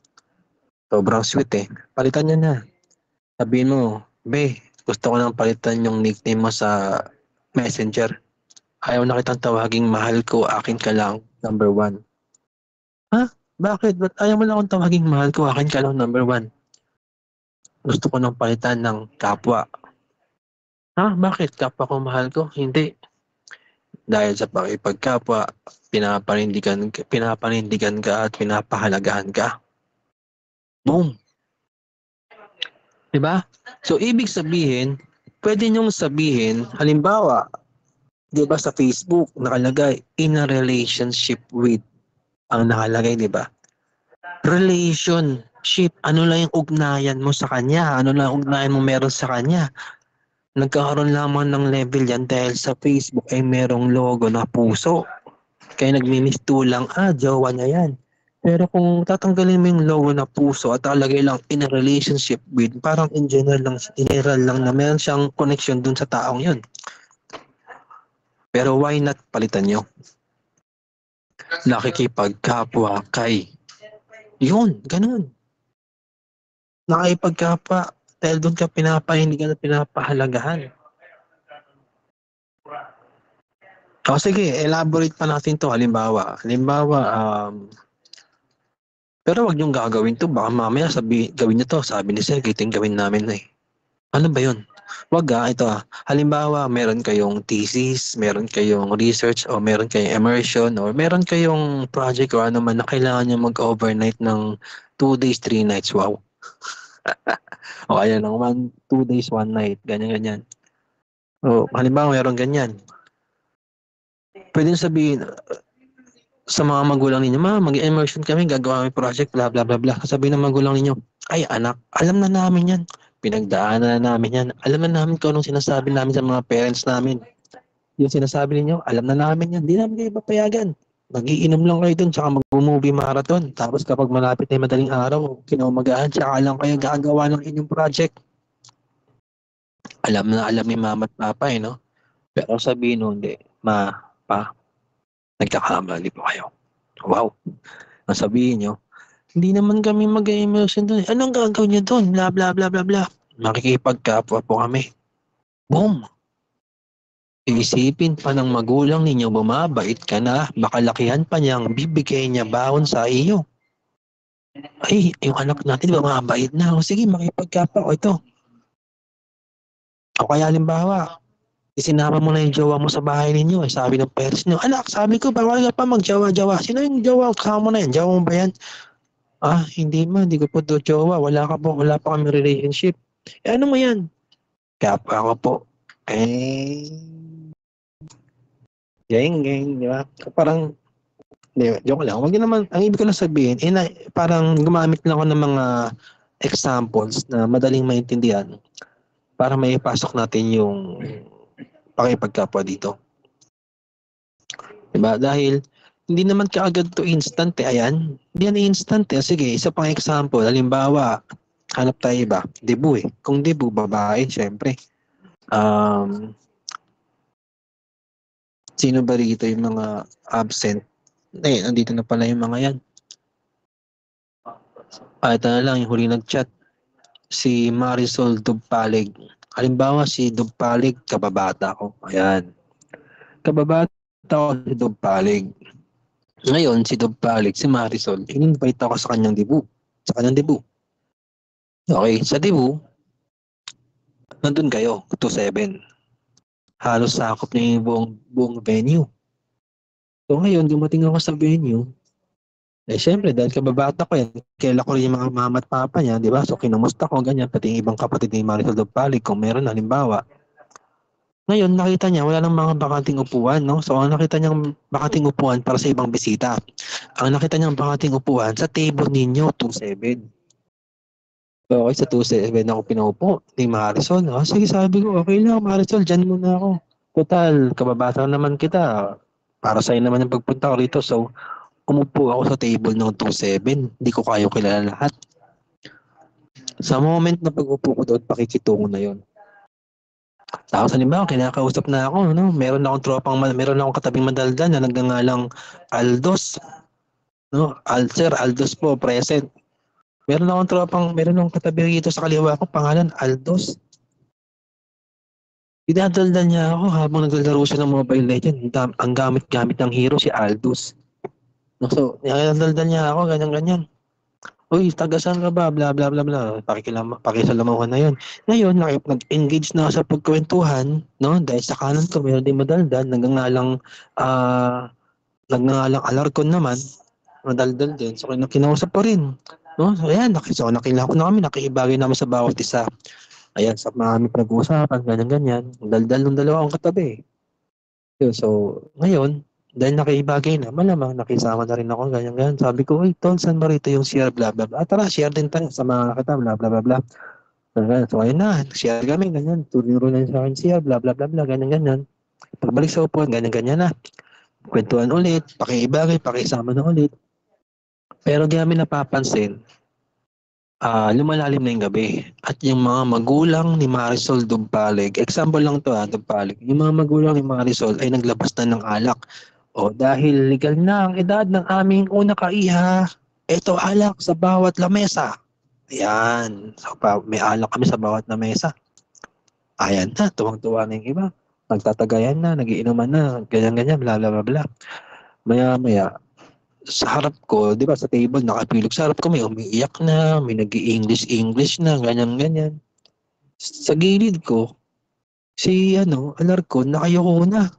F: Sobrang sweet eh. Palitan nyo na. Sabihin mo, be, gusto ko nang palitan yung nickname mo sa messenger. Ayaw na kitang tawaging mahal ko, akin ka lang, number 1. Ha? Bakit? Ba't ayaw mo lang akong tawaging mahal ko, akin ka lang, number 1? Gusto ko ng palitan ng kapwa. Ha? Bakit? Kapwa ko mahal ko? Hindi. Dahil sa pakipagkapwa, pinapanindigan ka at pinapahalagahan ka. Boom! Diba? So, ibig sabihin, pwede nyong sabihin, halimbawa, di ba sa Facebook, nakalagay, in a relationship with, ang nakalagay, di ba? Relationship, ano lang yung ugnayan mo sa kanya? Ano lang yung ugnayan mo meron sa kanya? Nagkakaroon lamang ng level yan dahil sa Facebook ay merong logo na puso. Kaya nagmimistulang, jowa niya yan. Pero kung tatanggalin mo yung logo na puso at talagay lang in a relationship with, parang in general lang na meron siyang connection dun sa taong yun. Pero why not palitan nyo? Nakikipagkapwa kay. Yun, ganun. Nakikipagkapwa dahil doon ka pinapahindigan at pinapahalagahan. O sige, elaborate pa natin to. Halimbawa, pero wag niyong gagawin to. Baka mamaya gawin niyo to. Sabi ni Sir, gawin namin na eh. Ano ba yun? Wag ito halimbawa, meron kayong thesis, meron kayong research, o meron kayong immersion, or meron kayong project o ano man na kailangan nyo mag-overnight ng 2 days, 3 nights. Wow. O kaya ng 2 days, 1 night. Ganyan. O halimbawa, meron ganyan. Pwede sabihin, sa mga magulang ninyo, mag-immersion kami, gagawa kami project, bla bla bla bla. Sabihin ng magulang ninyo, ay anak, alam na namin yan. Pinagdaanan na namin yan. Alam na namin kung anong sinasabi namin sa mga parents namin. Yung sinasabi ninyo, alam na namin yan. Hindi namin kayo papayagan. Mag-iinom lang kayo dun, tsaka mag-movie marathon. Tapos kapag malapit na yung madaling araw, kinaumagahan, tsaka lang kayo gagawa ng inyong project. Alam na alam ni mama at papa no? Pero sabihin nun, hindi, nagkakamali po kayo. Wow. Ang sabihin nyo, hindi naman kami mag-immersion doon. Anong gagawin nyo doon? Bla bla bla bla bla. Makikipagkapwa po kami. Boom. Iisipin pa ng magulang ninyo, bumabait ka na, baka lakihan pa niyang bibigay niya baon sa iyo. Ay, yung anak natin, bumabait na. O sige, makipagkapwa. O ito. O kaya halimbawa, isinama mo na yung jowa mo sa bahay ninyo. Sabi ng parents nyo, anak, sabi ko, bawal ka pa mag-jowa-jowa. Sino yung jowa? Kasama mo na yan. Jowa mo ba yan? Hindi hindi ko po do jowa. Wala pa kami relationship. Ano mo yan? Kapwa ko po. Geng, di ba? Parang, joke lang. Wag naman, ang ibig ko lang sabihin, parang gumamit lang ako ng mga examples na madaling maintindihan para may ipasok natin yung pakipagkapwa dito. Diba? Dahil, hindi naman kaagad to instant Ayan. Hindi yan instant Sige, isa pang example. Halimbawa, hanap tayo iba. Debut Kung debut, babae, syempre. Sino ba rito yung mga absent? Nandito na pala yung mga yan. Ito na lang, yung huli nag-chat. Si Marisol Dubpalig. Halimbawa, si Dubpalig, kababata ko. Ayan. Kababata ko si Dubpalig. Ngayon, si Dubpalig, si Marisol, in-invite ako sa kanyang debut. Okay, sa debut, nandun kayo, 2-7. Halos sakop niya yung buong venue. So ngayon, dumating ako sa venue, syempre, dahil kababata ko yan, kaila ko rin yung mga mama at papa niya, di ba? So kinumusta ko, ganyan, pati yung ibang kapatid ni Marisol Dubpalig, kung meron, halimbawa. Ngayon, nakita niya, wala nang mga bakanting upuan, no? So, ang nakita niyang bakanting upuan para sa ibang bisita. Ang nakita niyang bakanting upuan sa table ninyo, 2-7. So, okay, sa 2-7 ako pinaupo ni Marisol. Sige, sabi ko, okay lang, Marisol, dyan muna ako. Total, kababata naman kita. Para sa'yo naman yung pagpunta ko rito. So, umupo ako sa table ng 2-7. Hindi ko kayo kilala lahat. Sa moment na pag-upo ko doon, pakikitungo na yon. Tapos halimbawa, kinakausap na ako, no? Meron akong katabing madaldal na nagngangalang Aldos. No? Sir, Aldos po, present. Meron akong katabi rito sa kaliwa ko, pangalan Aldos. Dinadaldal niya ako habang naglalaro siya ng Mobile Legends. Ang gamit-gamit ng hero si Aldos. No? So, dinadaldal niya ako, ganyan-ganyan. Uy, taga saan ka ba? Bla bla bla bla. Pakisalamuhan na yun. Ngayon, nag-engage na ako sa pagkwentuhan, no? Dahil sa kanan ko, meron din madaldal, nagngangalang Alarcon naman, madaldal din. So, kinausap pa rin. No? So, ayan, nakilako na kami, nakikibagay naman sa bawat isa. Ayan, sa mga pinag-uusapan, ganyan-ganyan. Daldal ng dalawa akong katabi. Yun, so, ngayon, dahil nakibagay na, malamang nakisama na rin ako, ganyan-ganyan. Sabi ko, uy, tol, saan ba rito yung share, bla bla bla. Tara, share din tayo sa mga kita, bla bla bla bla. So, ayun na, share kami, ganyan. Tuniro na sa akin share, bla bla bla bla, ganyan-ganyan. Pagbalik sa upuan, ganyan-ganyan na. Kwentuhan ulit, pakibagay, pakisama na ulit. Pero di namin napapansin, lumalalim na yung gabi. At yung mga magulang ni Marisol Dumpalig, example lang to Dumpalig, yung mga magulang ni Marisol ay naglabas na ng alak. O dahil legal na ang edad ng aming una kaiha, ito alak sa bawat lamesa. Ayan, so, may alak kami sa bawat lamesa. Ayan na, tuwang-tuwa na yung iba. Nagtatagayan na, nagiinuman na, ganyan-ganyan, bla bla bla bla. Maya-maya, sa harap ko, di ba, sa table, nakapilog sa harap ko, may umiiyak na, may nag-i-English na, ganyan-ganyan. Sa gilid ko, si, Alarcon, nakayoko na.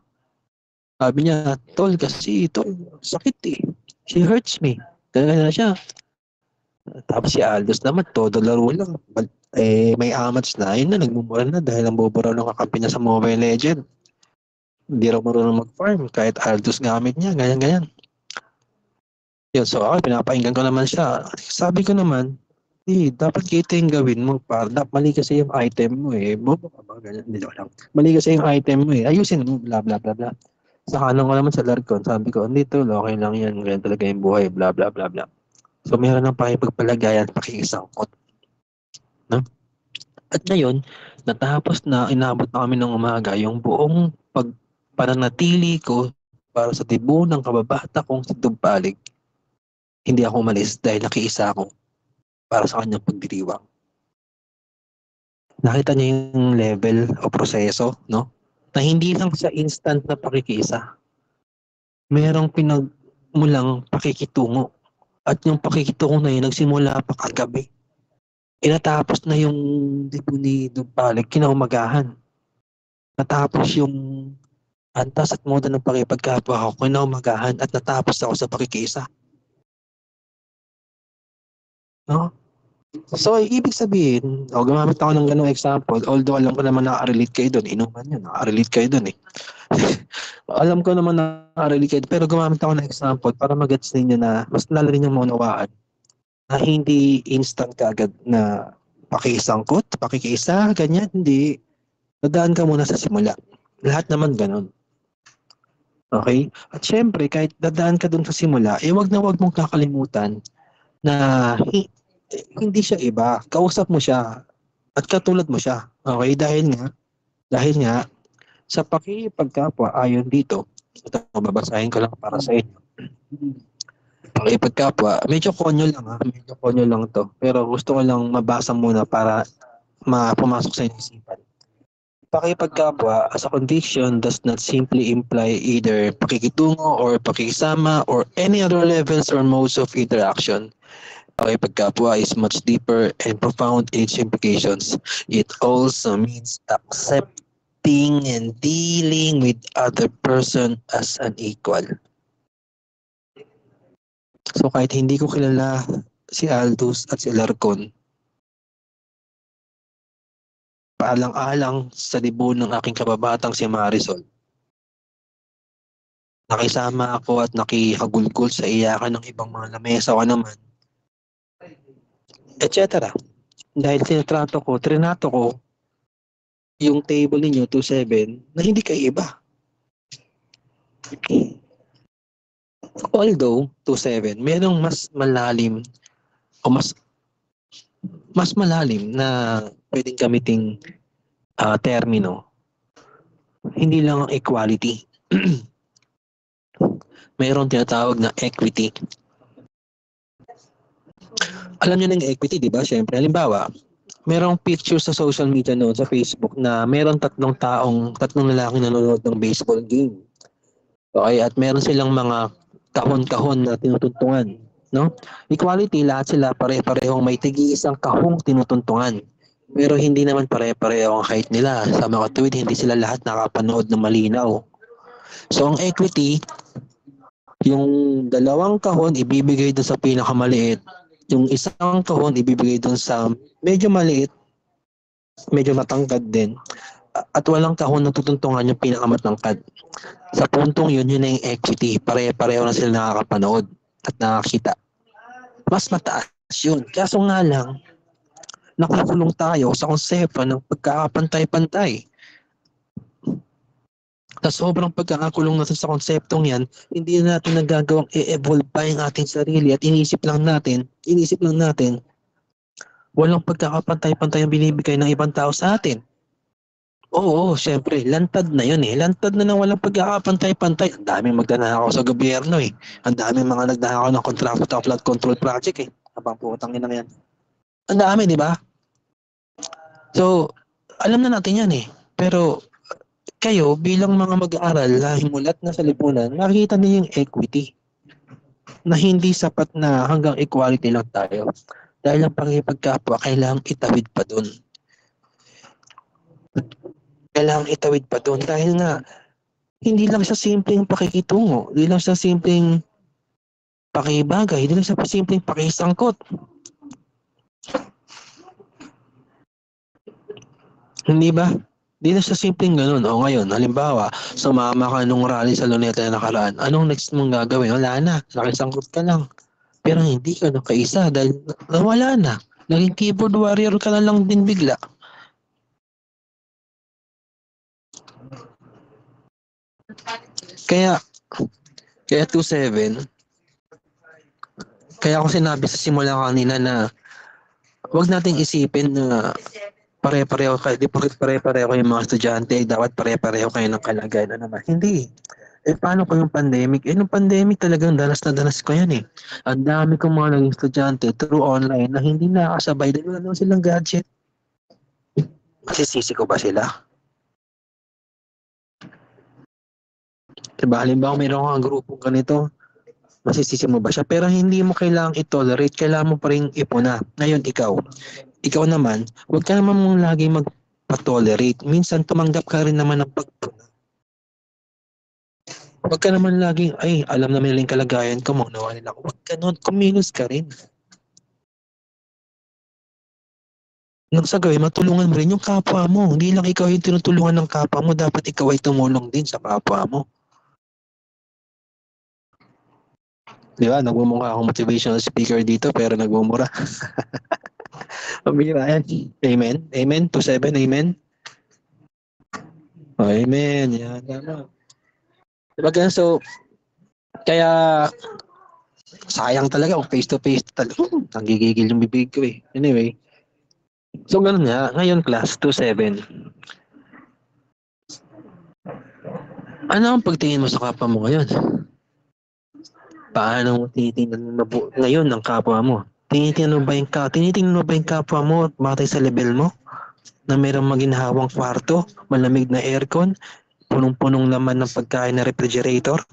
F: Sabi niya, tol, kasi ito, sakit eh. She hurts me. Ganyan na siya. Tapos si Aldous naman, todo laro lang. May amats na, yun na, nagmumura na dahil ang bubura ng kakampi niya sa Mobile Legend. Hindi raw marunong mag-farm, kahit Aldous gamit niya, ganyan-ganyan. Yun, so ako, pinapakinggan ko naman siya. Sabi ko naman, dapat kita yung gawin mo. Mali kasi yung item mo eh. Bobo ka ba? Ganyan, hindi lang. Mali kasi yung item mo eh. Ayusin mo, bla bla bla bla. Sa kanan ko naman sa Larcon, sabi ko, hindi tol, okay lang yan. Ganyan talaga yung buhay, bla bla bla bla. So meron ng pakipagpalagayan, pakikisangkot. No? At ngayon, natapos na, inabot na kami ng umaga, yung buong pananatili ko para sa tibo ng kababata kong si Dumpalig, hindi ako umalis dahil nakiisa ako para sa kanyang pagdiriwang. Nakita niya yung level o proseso, no? Na hindi lang sa instant na pakikiisa. Merong pinagmulang pakikitungo. At yung pakikitungo na yun, nagsimula pa kagabi. Inatapos na yung dibo ni Dumpalig, kinaumagahan. Natapos yung antas at moda ng pakipagkapwa ko, kinaumagahan at natapos ako sa pakikiisa. No? So, ibig sabihin, gumamit ako ng ganong example, although alam ko naman nakaka-relate kayo doon, inuman yun, nakaka-relate kayo doon eh. Alam ko naman nakaka-relate kayo, pero gumamit ako ng example para mag-gets ninyo na mas lalo rin yung maunawaan na hindi instant ka agad na pakisangkot, pakikiisa, ganyan, hindi. Dadaan ka muna sa simula. Lahat naman ganun. Okay? At syempre, kahit dadaan ka dun sa simula, wag mong kakalimutan na hindi siya iba. Kausap mo siya at katulad mo siya. Okay? Dahil nga, sa pakipagkapwa, ayon dito, ito, babasahin ko lang para sa inyo. Pakipagkapwa, medyo konyo lang to. Pero gusto ko lang mabasa muna para pumasok sa isipan. Pakipagkapwa as a conviction does not simply imply either pakikitungo or pakikisama or any other levels or modes of interaction. Pakipagkapwa is much deeper and profound in its implications. It also means accepting and dealing with other person as an equal. So kahit hindi ko kilala si Aldous at si Larcon, paalang-alang sa dibo ng aking kababatang si Marisol, nakisama ako at nakihagulgol sa iyakan ng ibang mga lamesa ko naman, etc. Dahil trinato ko yung table ninyo 27 na hindi kayo iba. Although 27, merong mas malalim o mas malalim na pwedeng gamiting termino. Hindi lang ang equality. Mayroong tinatawag na equity. Alam niyo ng equity, di ba? Siyempre, halimbawa, merong picture sa social media noon sa Facebook na merong tatlong lalaki nanonood ng baseball game. Okay, at meron silang mga kahon-kahon na tinutuntungan no? Equality, lahat sila pare-parehong may tig-iisang kahong tinutuntungan. Pero hindi naman pare-pareho ang height nila. Sa mga tuwid, hindi sila lahat nakapanood ng malinaw. So ang equity, yung dalawang kahon ibibigay doon sa pinakamaliit. Yung isang kahon ibibigay doon sa medyo maliit, medyo matangkad din. At walang kahon na tutuntungan yung pinakamatangkad. Sa puntong yun na yung equity. Pare-pareho na sila nakakapanood at nakakita. Mas mataas yun. Kaso nga lang, nakukulong tayo sa konsepto ng pagkakapantay-pantay. Sa sobrang pagkakakulong natin sa konseptong yan, hindi na natin nagagawang i-evolve pa yung ating sarili at inisip lang natin, walang pagkakapantay-pantay ang binibigay ng ibang tao sa atin. Oo, syempre, lantad na yun eh. Lantad na walang pagkakapantay-pantay. Ang daming magdanakaw sa gobyerno eh. Ang daming mga nagdanakaw ng contract of flood control project eh. Abang putang ina yan. Ang dami, di ba? So, alam na natin yan eh. Pero, kayo bilang mga mag-aaral na himulat na sa lipunan, nakikita niyo yung equity na hindi sapat na hanggang equality lang tayo. Dahil ang pangipagkapwa, kailangang itawid pa dun. Dahil nga, hindi lang siya simpleng pakikitungo, hindi lang siya simpleng pakibagay, hindi lang siya simpleng pakisangkot. Hindi ba? Hindi na siya simpleng ganun. O ngayon, halimbawa, sumama ka nung rally sa Luneta na nakaraan, anong next mong gagawin? Wala na, nakisangkot ka lang. Pero hindi ka nakaisa dahil wala na. Naging keyboard warrior ka na lang din bigla. Kaya 27, kaya ako sinabi sa simula kanina na wag nating isipin na pare-pareho kayo, di pare-pareho yung mga estudyante, dapat pare-pareho kayo ng kalagayan na naman. Hindi. Paano ko yung pandemic? Nung pandemic talagang danas na danas ko yan eh. Ang dami kong mga naging estudyante through online na hindi nakakasabay dahil wala naman silang gadget. Masisisi ko ba sila? Diba, halimbawa mayroon kang grupong ganito, masisisi mo ba siya? Pero hindi mo kailangang i-tolerate, kailangan mo pa rin ipuna. Ngayon, ikaw naman, huwag ka naman mong lagi magpa-tolerate. Minsan, tumanggap ka rin naman ng pagpuna. Huwag ka naman laging, ay, alam naman nila yung kalagayan ko, maunawa nila ako. Huwag ka nun, kumilos ka rin. Nang sa gawin, matulungan mo rin yung kapwa mo. Hindi lang ikaw yung tinutulungan ng kapwa mo, dapat ikaw ay tumulong din sa kapwa mo. Di ba? Nagmumukha akong motivational speaker dito pero nagmumura. Pambira yan. Amen? Amen? 27, amen? Oh, amen. Yan. Diba ganun? So, kaya sayang talaga kung face-to-face talaga. Nanggigigil yung bibig ko eh. Anyway. So, ganun nga. Ngayon, class 27. Ano ang pagtingin mo sa kapwa mo ngayon? Paano mo tinitingnan mo ngayon ang kapwa mo? Tinitingnan mo ba yung kapwa mo at matay sa level mo? Na mayroong maginhawang kwarto, malamig na aircon, punong-punong laman ng pagkain na refrigerator?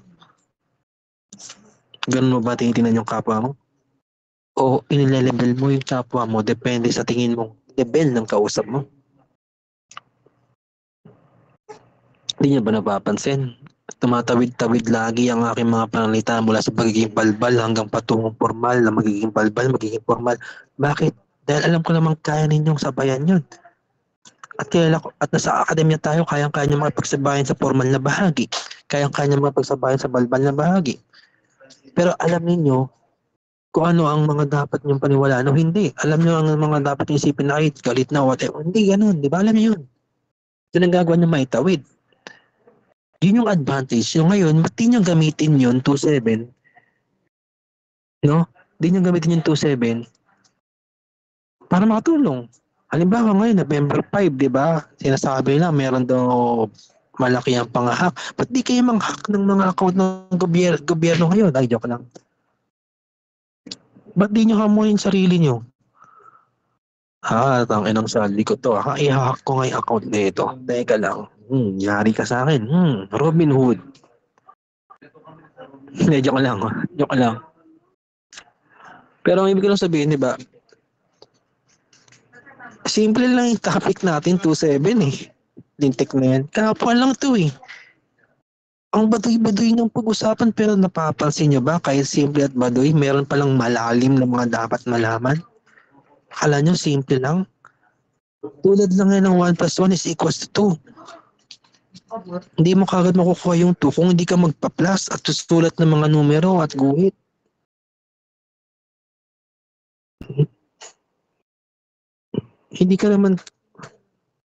F: Ganun mo ba tinitingnan yung kapwa mo? O inilelevel mo yung kapwa mo depende sa tingin mong level ng kausap mo? Hindi niyo ba napapansin? Tumatawid-tawid lagi ang aking mga panalita mula sa pagiging balbal hanggang patungong formal na magiging balbal, magiging formal. Bakit? Dahil alam ko namang kaya ninyong sabayan yun. At nasa akademya tayo, kayang-kaya niyo makipagsabayan sa formal na bahagi. Kayang-kaya niyo makipagsabayan sa balbal na bahagi. Pero alam niyo kung ano ang mga dapat niyong paniwalaan o hindi. Alam niyo ang mga dapat niyong isipin na ay galit na whatever. Hindi ganun. Di ba alam niyo yun? Ito nang gagawa niyo maitawid. Yun yung advantage. Yung ngayon, ba't di nyo gamitin yun, 2.7? No? Di nyo gamitin yung 2.7 para makatulong. Halimbawa ngayon, November 5, di ba? Sinasabi na, meron daw malaki ang pangahak. Ba't di kayo mang-hack ng mga account ng gobyerno ngayon? Ay, joke lang. Ba't di nyo hamuin sarili nyo? Tangin ang sali ko to. I-hack ko nga yung account na ito. Teka lang. Yari ka sa akin. Robin Hood. Hindi, joke lang. Pero ang ibig ko lang sabihin, di ba, simple lang yung topic natin, 2-7 eh. Lintik na yan. Kapwa lang to eh. Ang baduy-baduy ng pag-usapan pero napapansin nyo ba kahit simple at baduy, meron palang malalim na mga dapat malaman? Akala nyo simple lang? Tulad lang yan ng 1 plus 1 is equals to 2. Hindi mo kagad makukuha yung 2 kung hindi ka magpa-plus at susulat ng mga numero at guhit. Hindi ka naman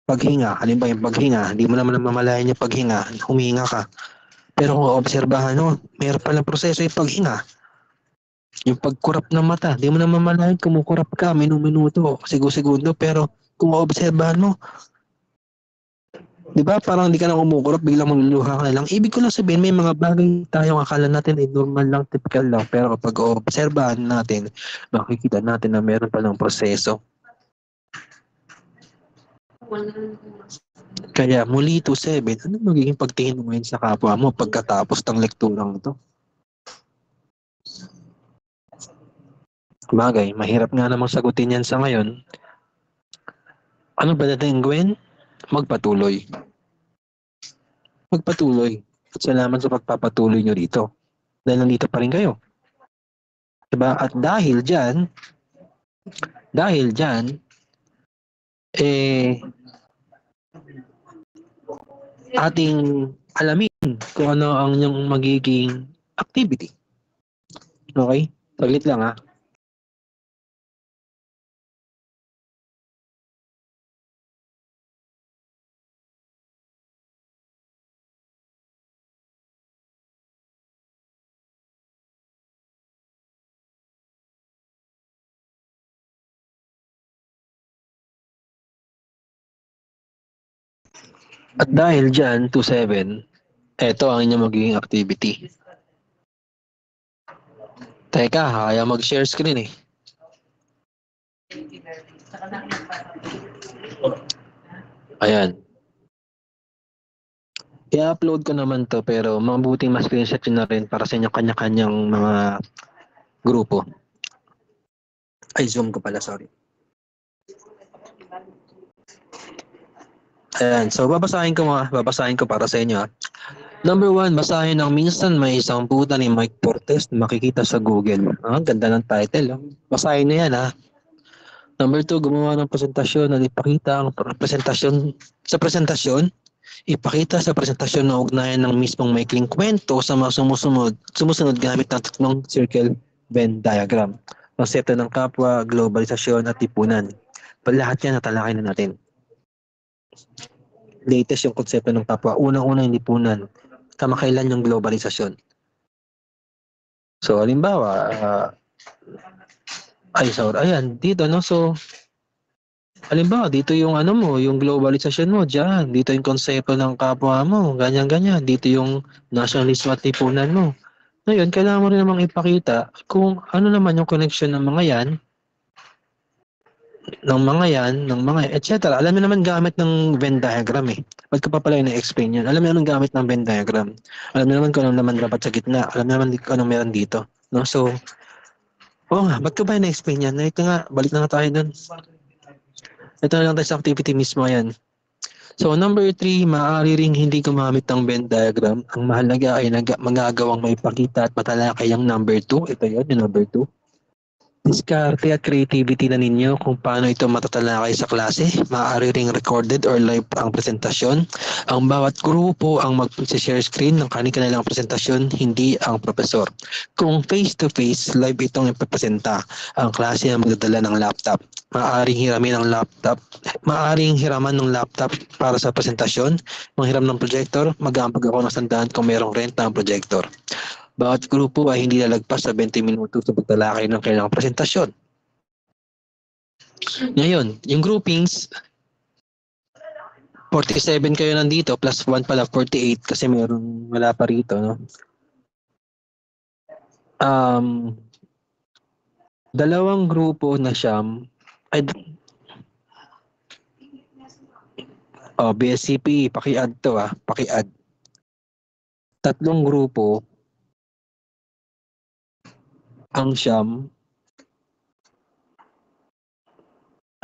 F: paghinga, halimbawa yung paghinga, hindi mo naman mamalayan yung paghinga, huminga ka. Pero kung obserbahan mo, meron palang proseso yung paghinga. Yung pagkurap ng mata, di mo na mamalayan, kumukurap ka, minuto, segundo, pero kung obserbahan mo, di ba parang di ka na kumukurap, biglang maluluha ka na lang. Ibig ko lang sabihin, may mga bagay tayong akala natin ay normal lang, typical lang, pero kapag obserbahan natin, makikita natin na meron palang proseso. Kaya muli 2-7, ano magiging pagtingin mo ngayon sa kapwa mo pagkatapos ng lekturang ito? Bagay, mahirap nga namang sagutin yan sa ngayon. Ano ba natin gawin? Magpatuloy. Magpatuloy. At salamat sa pagpapatuloy nyo dito. Dahil nandito pa rin kayo. Diba? At dahil dyan, ating alamin kung ano ang inyong magiging activity. Okay? Saglit lang ha. At dahil dyan, 2-7, eto ang inyong magiging activity. Teka, kaya mag-share screen eh. Ayan. I-upload ko naman to pero mabuting mas screenshot yun na rin para sa inyong kanya-kanyang mga grupo. Ay, Zoom ko pala, sorry. Ayan, so babasahin ko para sa inyo. Number 1, basahin ang minsan may isang puta ni Mike Portes na makikita sa Google. Ganda ng title. Basahin niyo yan ha. Number 2, gumawa ng presentasyon na ipakita ang presentasyon na ugnayan ng mismong maikling kwento sa mga sumusunod gamit ng tatlong circle Venn diagram. Konsepto ng kapwa, globalisasyon at tipunan. Lahat yan natalakay na natin. Latest yung konsepto ng kapwa. Unang-unang yung tipunan. Kamakailan yung globalisasyon. So, halimbawa, ayan, dito, no? So, halimbawa, dito yung yung globalisasyon mo, dyan. Dito yung konsepto ng kapwa mo, ganyan-ganyan. Dito yung nationalism at tipunan mo. Ngayon, kailangan mo rin namang ipakita kung ano naman yung connection ng mga yan, etc. Alam mo naman gamit ng Venn diagram eh. Ba't ka pa pala na-explain yun? Alam mo naman gamit ng Venn diagram. Alam mo naman kung ano naman dapat sa gitna. Alam mo naman kung anong meron dito. No? So, ba't ka ba na-explain yan? Ito nga, balik na nga tayo dun. Ito na lang tayo sa activity mismo yan. So, number 3, maaari ring hindi gumamit ng Venn diagram. Ang mahalaga ay magagawang may pakita at matalakay ang number 2. Ito yun, yung number 2. Diskarte at creativity na ninyo kung paano ito matatalakay sa klase. Maaari ring recorded or live ang presentasyon. Ang bawat grupo ang mag-share screen ng kanilang presentasyon, hindi ang profesor. Kung face-to-face, live itong ipapresenta. Ang klase ang magdadala ng laptop. Maaring hiraman ng laptop para sa presentasyon. Manghiram ng projector, mag-aampag ako ng sandaan kung merong renta ang projector. Bawat grupo ay hindi lalagpas sa 20 minuto sa pagtalakay ng kailangang presentasyon. Ngayon, yung groupings, 47 kayo nandito, plus 1 pala, 48 kasi wala pa rito. No? Dalawang grupo na siyam, BSCP, paki-add to paki-add. 3 grupo, ang siyam,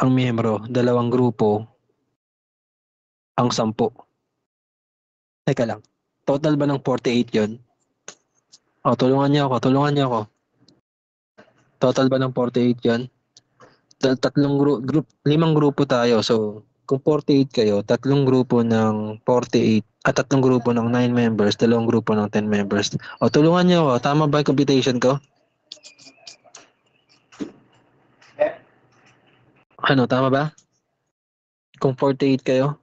F: ang miyembro, 2 grupo, ang 10. Teka lang. Total ba ng 48 yun? O, tulungan niyo ako. Total ba ng 48 yun? Tatlong group, 5 grupo tayo. So, kung 48 kayo, 3 grupo ng 48 at 3 grupo ng 9 members, 2 grupo ng 10 members. O, tulungan niyo ako. Tama ba yung computation ko? Ano, tama ba? Kung 48 kayo?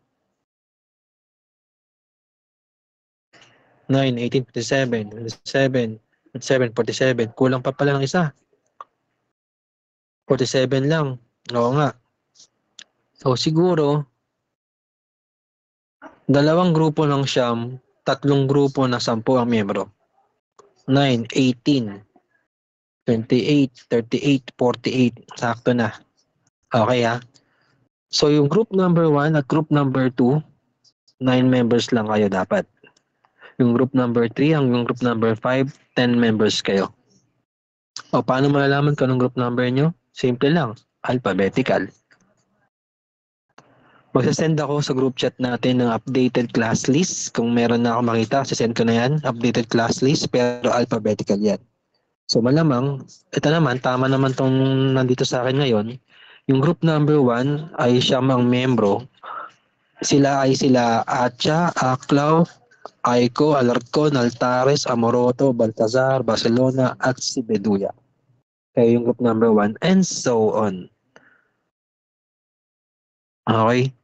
F: 9, 18, 57, 47, 47. Kulang pa pala ng isa. 47 lang. Oo nga. So, siguro, 2 grupo ng siyam, 3 grupo na 10 ang miyembro. 9, 18, 28, 38, 48. Sakto na. Okay ha? So, yung group number 1 at group number 2, 9 members lang kayo dapat. Yung group number 3 hanggang group number 5, 10 members kayo. O, paano malalaman kung anong group number nyo? Simple lang. Alphabetical. Magsasend ako sa group chat natin ng updated class list. Kung meron na ako makita, sasend ko na yan. Updated class list, pero alphabetical yan. So malamang, ito naman, tama naman tong nandito sa akin ngayon. Yung group number 1 ay siyam ang membro. Sila Acha, Aklaw, Aiko, Alarcon, Altares, Amoroto, Baltazar, Barcelona, at si Beduya. Kaya yung group number 1 and so on. Okay?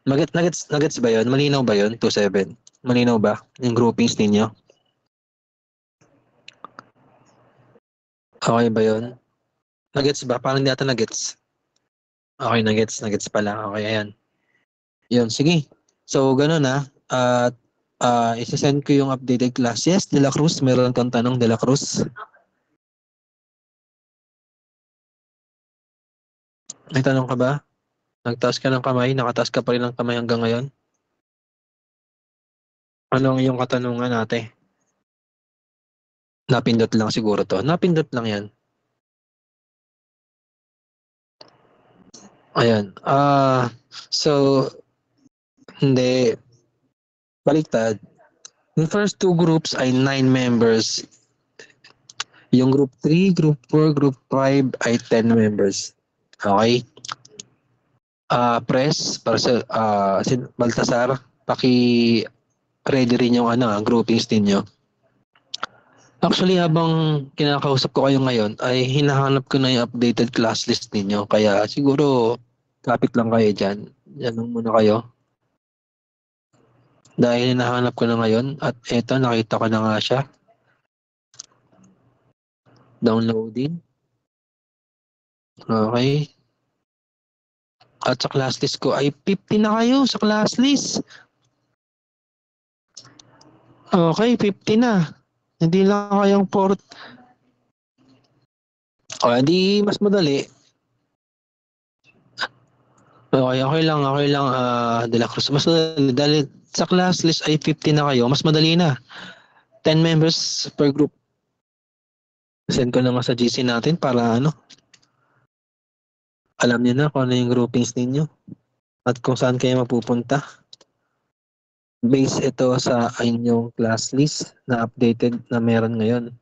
F: Nuggets ba yun? Malinaw ba yun? 2-7. Malinaw ba? Yung groupings ninyo? Okay ba yun? Nuggets ba? Parang hindi ata nuggets. Okay, nuggets pala. Okay, ayan. Yun, sige. So, ganun na. At isasend ko yung updated class. Yes, De La Cruz. Meron kang tanong, De La Cruz. May tanong ka ba? Nagtaas ka ng kamay? Nakataas ka pa rin ng kamay hanggang ngayon? Ano ang iyong katanungan, ate? Napindot lang siguro to. Napindot lang yan. Ayan. So, hindi. Baliktad. Yung first 2 groups ay 9 members. Yung group 3, group 4, group 5 ay 10 members. Okay? Press, para sa Baltasar, paki-ready rin yung groupings ninyo. Actually, habang kinakausap ko kayo ngayon, ay hinahanap ko na yung updated class list ninyo. Kaya siguro, kapit lang kayo dyan. Yan lang muna kayo. Dahil hinahanap ko na ngayon, at eto, nakita ko na nga siya. Downloading. Okay. At sa class list ko ay 50 na kayo sa class list. Okay, 50 na. Hindi lang kayong port. O, hindi mas madali. Okay lang, De La Cruz. Mas madali. Dahil sa class list ay 50 na kayo, mas madali na. 10 members per group. Send ko na nga sa GC natin para alam niyo na kung ano yung groupings ninyo. At kung saan kayo mapupunta. Base ito sa inyong class list na updated na meron ngayon.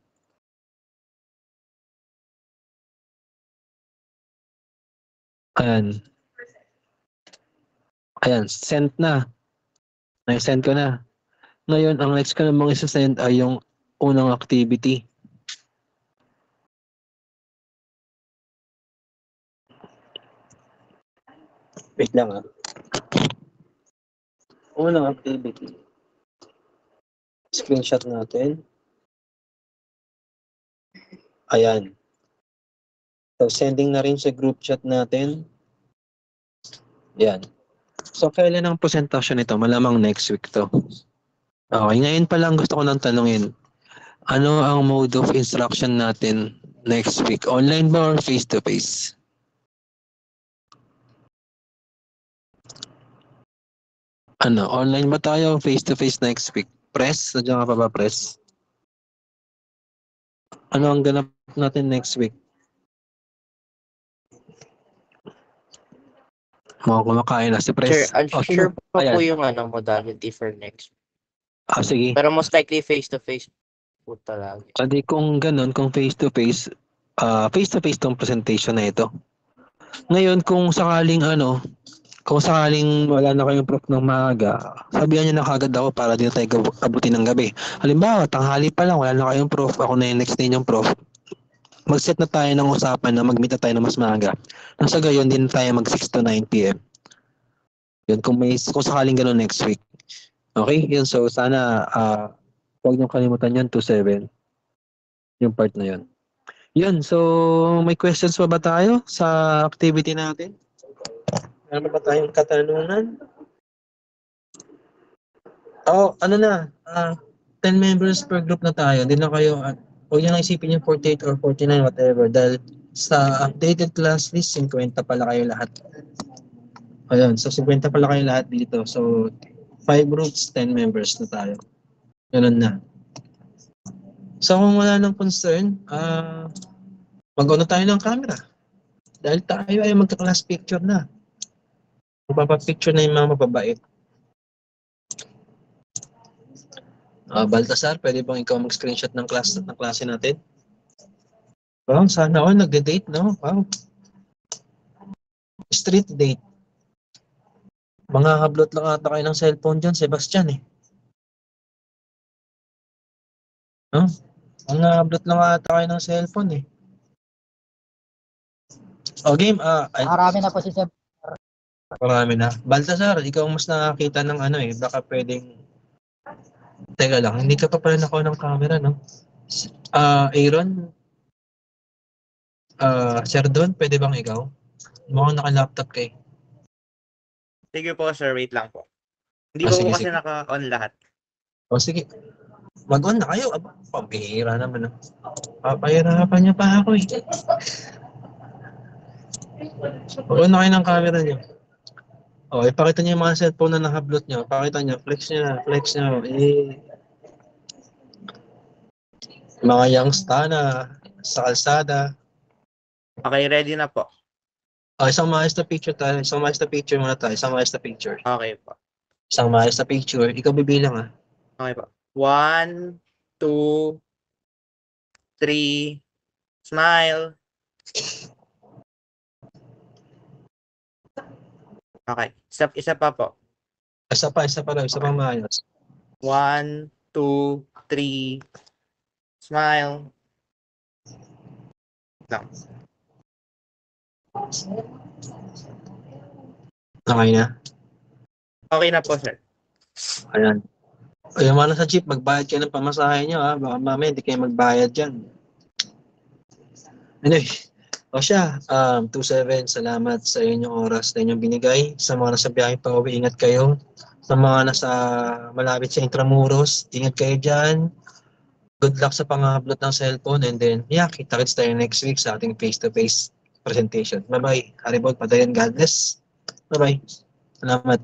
F: Ayan. Ayan, send na. Send ko na. Ngayon, ang next ko namang isa-send ay yung unang activity. Wait lang Unang activity. Screenshot natin. Ayan. So, sending na rin sa group chat natin. Ayan. So, kailan ang presentation nito? Malamang next week to. Okay, ngayon pa lang gusto ko nang tanungin. Ano ang mode of instruction natin next week? Online ba or face-to-face? Online ba tayo? Face-to-face next week? Press? Nandiyan ka pa ba, press? Ano ang ganap natin next week? Mga kumakain na si
G: Sure,
F: Pres. Oh,
G: sure
F: sino?
G: pa po
F: Ayan.
G: yung modality for next.
F: Sige.
G: Pero most likely face-to-face po talaga.
F: Kasi kung ganun, kung face-to-face tong presentation na ito. Ngayon, kung sakaling wala na kayong prof ng maaga, sabihan niyo na kagad ako para di na tayo abutin ng gabi. Halimbawa, tanghali pa lang, wala na kayong prof, ako na yung next day yung prof. Mag-set na tayo ng usapan na mag-meet na tayo na mas maaga. Nang sa gayon, din tayo mag 6 to 9 p.m. Yun, kung sakaling ganun next week. Okay? Yun, so sana, huwag niyong kalimutan yun, 2-7. Yung part na yun. Yun, so may questions pa ba tayo sa activity natin? Meron ba tayong katanungan? Ano na, 10 members per group na tayo. Hindi na kayo, huwag nyo lang isipin yung 48 or 49, whatever. Dahil sa updated class list, 50 pala kayo lahat. Ayun, so 50 pala kayo lahat dito. So, 5 groups, 10 members na tayo. Ganun na. So, kung wala nang concern, mag-on na tayo ng camera. Dahil tayo ay magka-class picture na. Magpapapicture na yung mga mababait. Baltasar, pwede bang ikaw mag-screenshot ng klase natin? Wow, sana all nagde-date, no? Wow. Street date. Mga hablot lang ata kayo ng cellphone dyan, Sebastian eh. No? Mga hablot lang ata kayo ng cellphone eh. Game.
B: Marami na po si Seb.
F: Marami na. Baltasar, ikaw mas nakakita ng baka pwedeng... Teka lang, hindi ka pa pala nakuha ng camera, no? Aaron? Sir Don, pwede bang ikaw? Mukhang naka-laptop kayo.
H: Sige po, sir. Wait lang po. Hindi
F: Ah,
H: po
F: sige,
H: kasi
F: sige.
H: naka-on lahat.
F: Sige. Mag-on na kayo. Pambihira naman. Papahirapan niyo pa ako eh. Mag-on na kayo ng camera niyo. Ipakita niyo yung mga cellphone na nakablot niyo. Pakita niyo. Flex niyo. Mga youngsta na sa kalsada.
H: Okay, ready na po.
F: Isang maayos na picture tayo. Isang maayos na picture muna tayo. Isang maayos na picture.
H: Okay po.
F: Isang maayos na picture. Ikaw bibilang
H: Okay po. 1, 2, 3, smile. Okay. Isa pa po.
F: Isa pa daw. Isa pang maayos.
H: 1, 2, 3, smile. Lang.
F: Okay na?
H: Okay na po, sir.
F: Ayan. Yung mga nasa jeep, magbayad kayo ng pamasahe nyo ha. Baka mamaya hindi kayo magbayad dyan. Anyway, siya, 2-7, salamat sa inyong oras na inyong binigay. Sa mga nasa biyahe pa uwi, ingat kayo. Sa mga nasa malapit sa Intramuros, ingat kayo dyan. Good luck sa pangablot ng cellphone and then, kita-kits tayo next week sa ating face-to-face presentation. Bye-bye. Haribol, padayon, God bless. Bye-bye. Salamat.